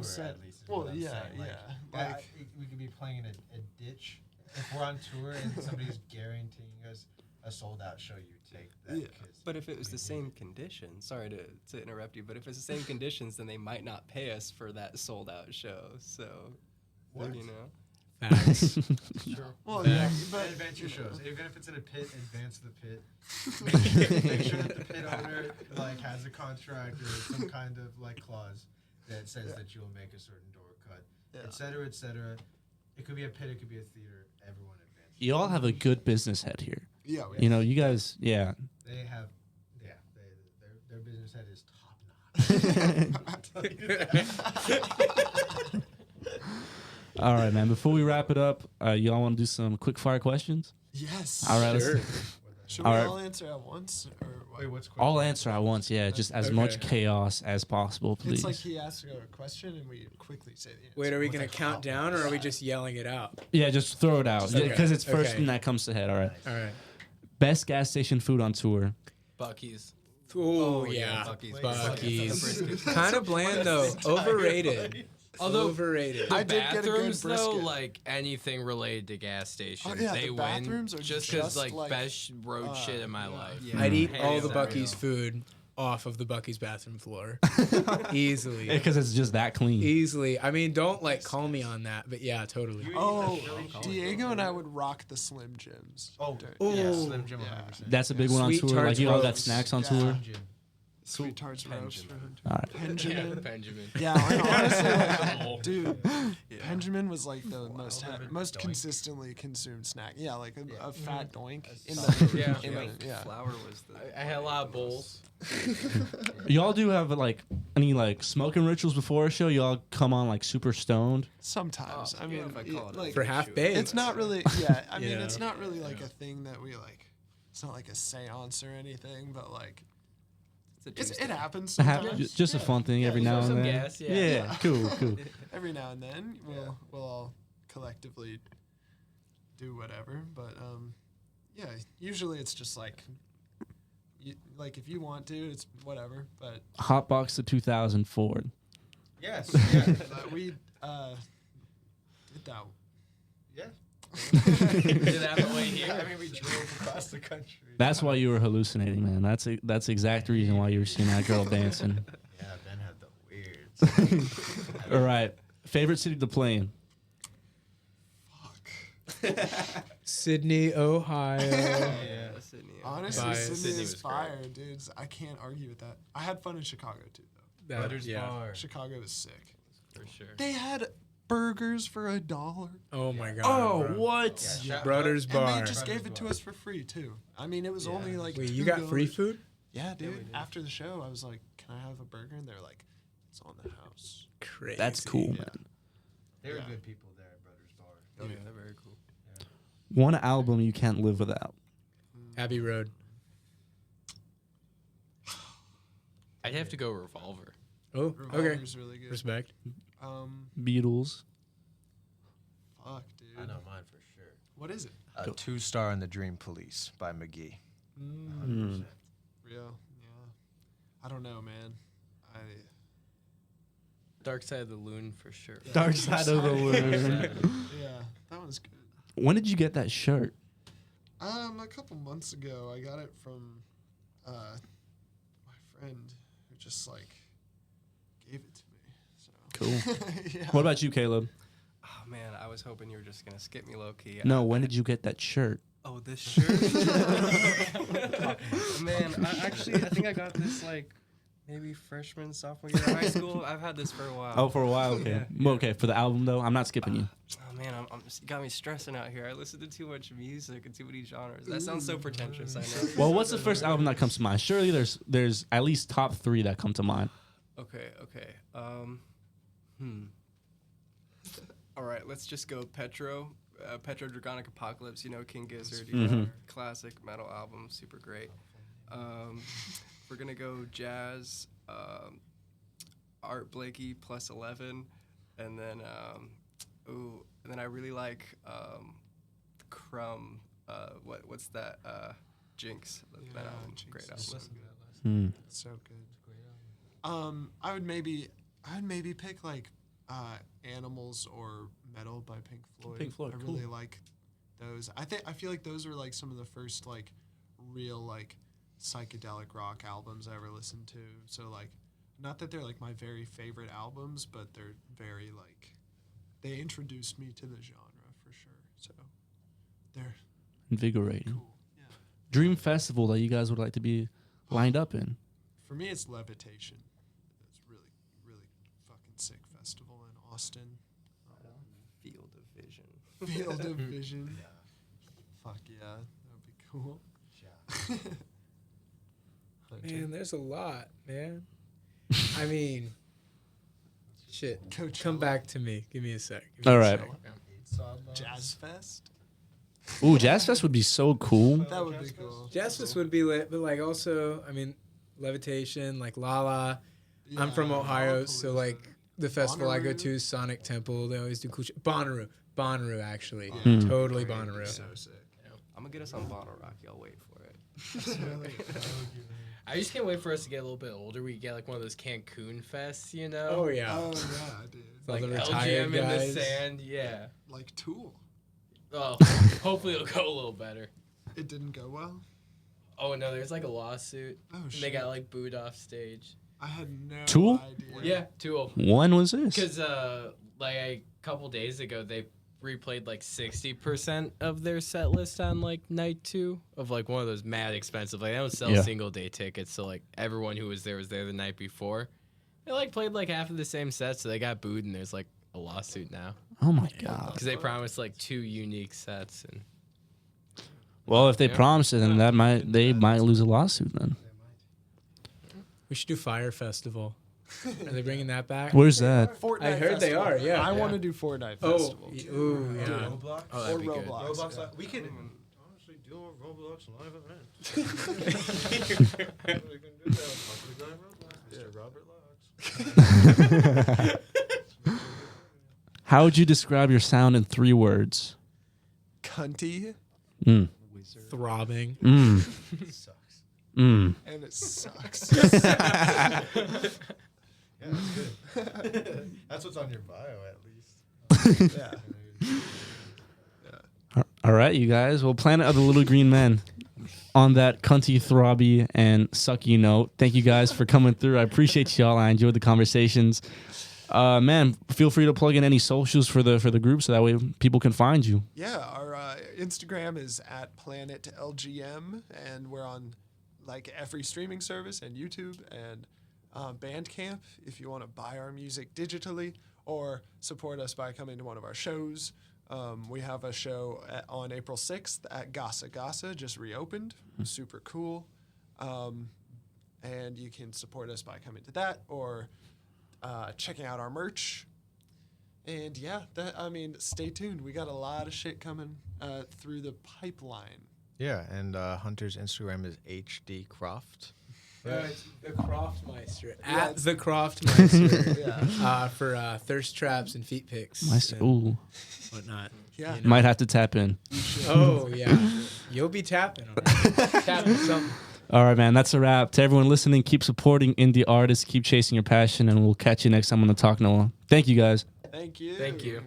said, at least. Is well, what I'm yeah, saying. yeah. Like, we could be playing in a ditch. If we're on tour and somebody's guaranteeing us a sold out show, you take that. Yeah. 'cause But if it was we the need same it. conditions, sorry to interrupt you, but if it's the same conditions, then they might not pay us for that sold out show. So, What? you know. Facts. well, yeah, But but adventure shows, even if it's in a pit, advance the pit. Make sure that the pit owner like has a contract or some kind of like clause that says that you'll make a certain door cut, et cetera, et cetera. It could be a pit, it could be a theater. Everyone advances. You all have a good business head here. yeah, You know, you guys, yeah. They have, their business head is top notch. All right, man. Before we wrap it up, y'all want to do some quick fire questions? yes. All right, Sure. Should All we right. all answer at once, or what? Wait, what's I'll answer at once. Yeah, just as much Okay. chaos as possible, please. It's like he asks a question and we quickly say the answer. Wait, are we What's going to that count called? down or are we just yelling it out? Yeah, just throw it out Okay. because it's first Okay. thing that comes to head. All right. All right. Best gas station food on tour. Bucky's. Oh, yeah. Bucky's. Bucky's. Kind of bland, though. Overrated. Although Overrated. the I did get a good bathrooms though, brisket. like anything related to gas stations, yeah, they the win bathrooms are just just like like, best road shit in my life. Yeah. I'd eat all Hands the down. Bucky's food off of the Bucky's bathroom floor. Easily. Because it's just that clean. Easily. I mean, don't like call me on that, but yeah, totally. Oh, Diego and I would rock the Slim Jims. Oh, during- yeah, Ooh. Slim Jim Yeah. 100%. That's a big one on Sweet tour. Like tarts you all got roast. snacks on Yeah. tour. Jim. Sweet tarts roast. All right. Benjamin. Benjamin. Yeah, honestly, like, dude, Benjamin was like the most consistently consumed snack. Yeah, like a fat doink in the Yeah. yeah. Flour was the. I had a lot of bowls. Y'all do have like any like smoking rituals before a show? Y'all come on like super stoned? Sometimes, I mean, if I call it a like For half baked. it's not really. Yeah, I mean, Yeah. it's not really like a thing that we like. It's not like a séance or anything, but like it happens sometimes. Just a fun thing every now and some then. gas, yeah. Cool. Every now and then we'll all collectively do whatever, but yeah, usually it's just like like if you want to, it's whatever, but Hotbox the 2000 Ford. Yes. we did that. Yeah. Did that the way here? I mean, we drove across the country. That's why you were hallucinating, man. That's the exact reason why you were seeing that girl dancing. Yeah, Ben had the weirds. All right. Favorite city to play in? Sydney, Ohio. Yeah, Sydney. Honestly, Bias. Sydney Sydney is was great. fire, dudes. I can't argue with that. I had fun in Chicago too, though. Butters Yeah. Bar. Chicago was sick. For sure. They had burgers for $1. Oh my god. Oh, bro. what? Yeah, Brothers And Bar. they just gave it to us for free too. I mean, it was only like Wait, you got free $2. food? Yeah, dude. After the show, I was like, "Can I have a burger?" And they're like, "It's on the house." Crazy. That's cool, man. They were Yeah. good people there at Brothers Bar. Oh, yeah, they're very cool. One album you can't live without. Abbey Road. I'd have to go Revolver. Oh, okay. Revolver's really good. Respect. Beatles. Fuck, dude. I know mine for sure. What is it? 2-Star and the Dream Police by McGee. Mm. Real? Yeah. I don't know, man. Dark Side of the Loon for sure. Dark Side of the Moon. Yeah, that one's good. When did you get that shirt? A couple months ago, I got it from my friend who just like gave it to me. So Cool. yeah. What about you, Caleb? Oh man, I was hoping you were just gonna skip me low key. No, when did you get that shirt? Oh, this shirt. Man, I think I got this like maybe freshman, sophomore year of high school. I've had this for a while. Oh, for a while. Okay. Well, okay, for the album though, I'm not skipping you. Oh man, you got me stressing out here. I listen to too much music and too many genres. That sounds so pretentious. I know. Well, what's the first album that comes to mind? Surely there's at least top 3 that come to mind. Okay. All right, let's just go Petro Dragonic Apocalypse. You know, King Gizzard. You know, classic metal album, super great. We're gonna go jazz. Art Blakey +11. and then and then I really like Crumb. What's that? Jinx. That album. Jinx Great is album. so Hmm. So good. I would maybe pick like Animals or Metal by Pink Floyd. Pink Floyd, I cool. really like those. I feel like those were like some of the first like real like psychedelic rock albums I ever listened to. So like, not that they're like my very favorite albums, but they're very like, they introduced me to the genre for sure. So they're Invigorating. cool. Yeah. Dream festival that you guys would like to be lined up in. For me, it's Levitation. It's really, really fucking sick festival in Austin. Field of Vision. Field of Vision. Fuck yeah, that would be cool. Man, there's a lot, man. I mean, shit. Coachella. Come back to me. Give me a sec. All right. Jazz Fest. Ooh, Jazz Fest would be so cool. That would be cool. Jazz Fest would be lit, but like also, I mean, Levitation, like Lala. I'm from Ohio, so like the festival I go to is Sonic Temple. They always do cool shit. Bonnaroo, actually. Hmm. Totally Bonnaroo. So sick. I'm gonna get us on Bottle Rock. Y'all wait for it. I just can't wait for us to get a little bit older. We get like one of those Cancun fests, you know? Oh yeah. Oh yeah, dude. All Like the retired LGM in the guys. sand, yeah. Like Tool. Oh, hopefully it'll go a little better. It didn't go well. Oh no, there's like a lawsuit. Oh And shit. they got like booed off stage. I had no Tool? idea. Yeah, 2 When was this? Because like a couple days ago, they replayed like 60% of their set list on like night 2 of like one of those mad expensive. Like they don't sell Yeah. single day tickets, so like everyone who was there the night before. They like played like half of the same set, so they got booed, and there's like a lawsuit now Oh my god. because they promised like 2 unique sets. And Well, if they Yeah. promise it, then they might lose a lawsuit then. We should do Fire Festival. Are they bringing that back? Where's that? Fortnite I heard they Festival. are, yeah. I Yeah. want to do Fortnite Oh, Festival. ooh, yeah. Roblox. oh, that'd Or be good. Roblox. Roblox. yeah. We could honestly do a Roblox live event. We can do that. Possibly go Roblox. Mr. Robert Locks. How would you describe your sound in 3 words? Cunty, Mm. Throbbing. Mm. Sucks. Mm. and it sucks. Yeah, that's good. That's what's on your bio, at least. yeah. All right, you guys. Well, Planet of the Little Green Men. On that cunty, throbby, and sucky note, thank you guys for coming through. I appreciate y'all. I enjoyed the conversations. Man, feel free to plug in any socials for the group so that way people can find you. Yeah, our Instagram is at PlanetLGM, and we're on like every streaming service and YouTube and Bandcamp if you want to buy our music digitally or support us by coming to one of our shows. We have a show on April 6th at Gasa Gasa, just reopened. Super cool. And you can support us by coming to that or checking out our merch. And yeah, stay tuned. We got a lot of shit coming through the pipeline. Yeah, and Hunter's Instagram is HD Croft. It's the Croftmeister. Yeah, At the Croftmeister. Yeah. For thirst traps and feet pics. and Ooh, whatnot. Yeah. You know. might have to tap in. Oh, yeah. You'll be tapping on it. Tapping something. All right, man. That's a wrap. To everyone listening, keep supporting indie artists, keep chasing your passion, and we'll catch you next time on the Talk Noah. Thank you, guys. Thank you. Thank you.